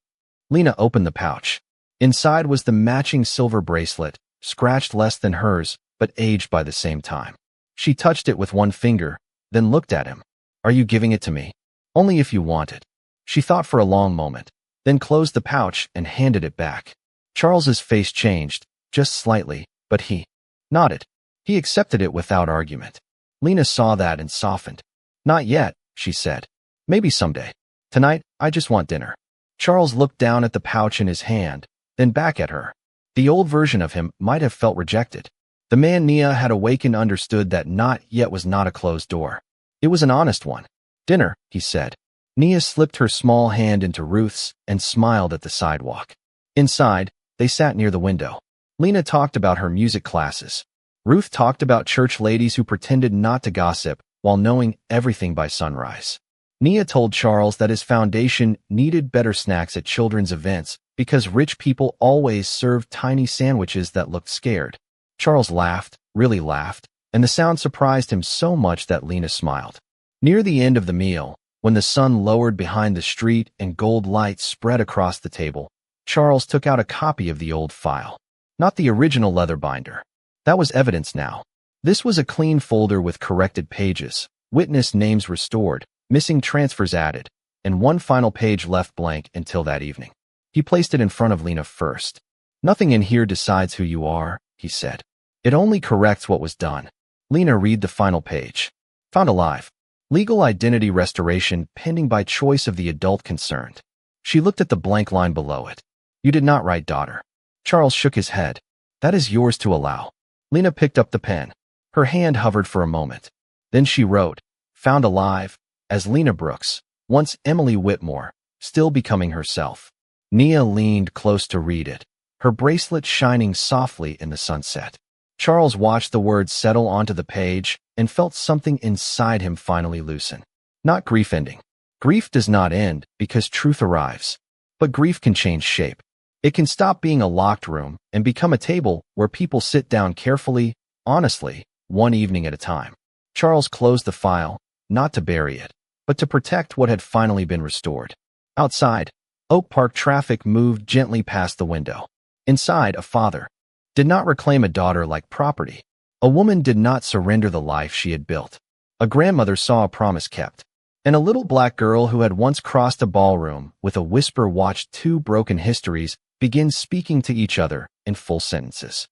Lena opened the pouch. Inside was the matching silver bracelet, scratched less than hers, but aged by the same time. She touched it with one finger, then looked at him. "Are you giving it to me?" "Only if you want it." She thought for a long moment, then closed the pouch and handed it back. Charles's face changed, just slightly, but he nodded. He accepted it without argument. Lena saw that and softened. "Not yet," she said. "Maybe someday. Tonight, I just want dinner." Charles looked down at the pouch in his hand, then back at her. The old version of him might have felt rejected. The man Nia had awakened understood that not yet was not a closed door. It was an honest one. "Dinner," he said. Nia slipped her small hand into Ruth's and smiled at the sidewalk. Inside, They sat near the window. Lena talked about her music classes. Ruth talked about church ladies who pretended not to gossip while knowing everything by sunrise. Nia told Charles that his foundation needed better snacks at children's events because rich people always served tiny sandwiches that looked scared. Charles laughed, really laughed, and the sound surprised him so much that Lena smiled. Near the end of the meal, when the sun lowered behind the street and gold lights spread across the table, Charles took out a copy of the old file. Not the original leather binder. That was evidence now. This was a clean folder with corrected pages, witness names restored, missing transfers added, and one final page left blank until that evening. He placed it in front of Lena first. "Nothing in here decides who you are," he said. "It only corrects what was done." Lena read the final page. "Found alive. Legal identity restoration pending by choice of the adult concerned." She looked at the blank line below it. "You did not write daughter." Charles shook his head. "That is yours to allow." Lena picked up the pen. Her hand hovered for a moment. Then she wrote, "Found alive, as Nia Brooks, once Emily Whitmore, still becoming herself." Nia leaned close to read it, her bracelet shining softly in the sunset. Charles watched the words settle onto the page and felt something inside him finally loosen. Not grief ending. Grief does not end because truth arrives. But grief can change shape. It can stop being a locked room and become a table where people sit down carefully, honestly, one evening at a time. Charles closed the file, not to bury it, but to protect what had finally been restored. Outside, Oak Park traffic moved gently past the window. Inside, a father did not reclaim a daughter like property. A woman did not surrender the life she had built. A grandmother saw a promise kept. And a little black girl who had once crossed a ballroom with a whisper watched two broken histories begin speaking to each other in full sentences.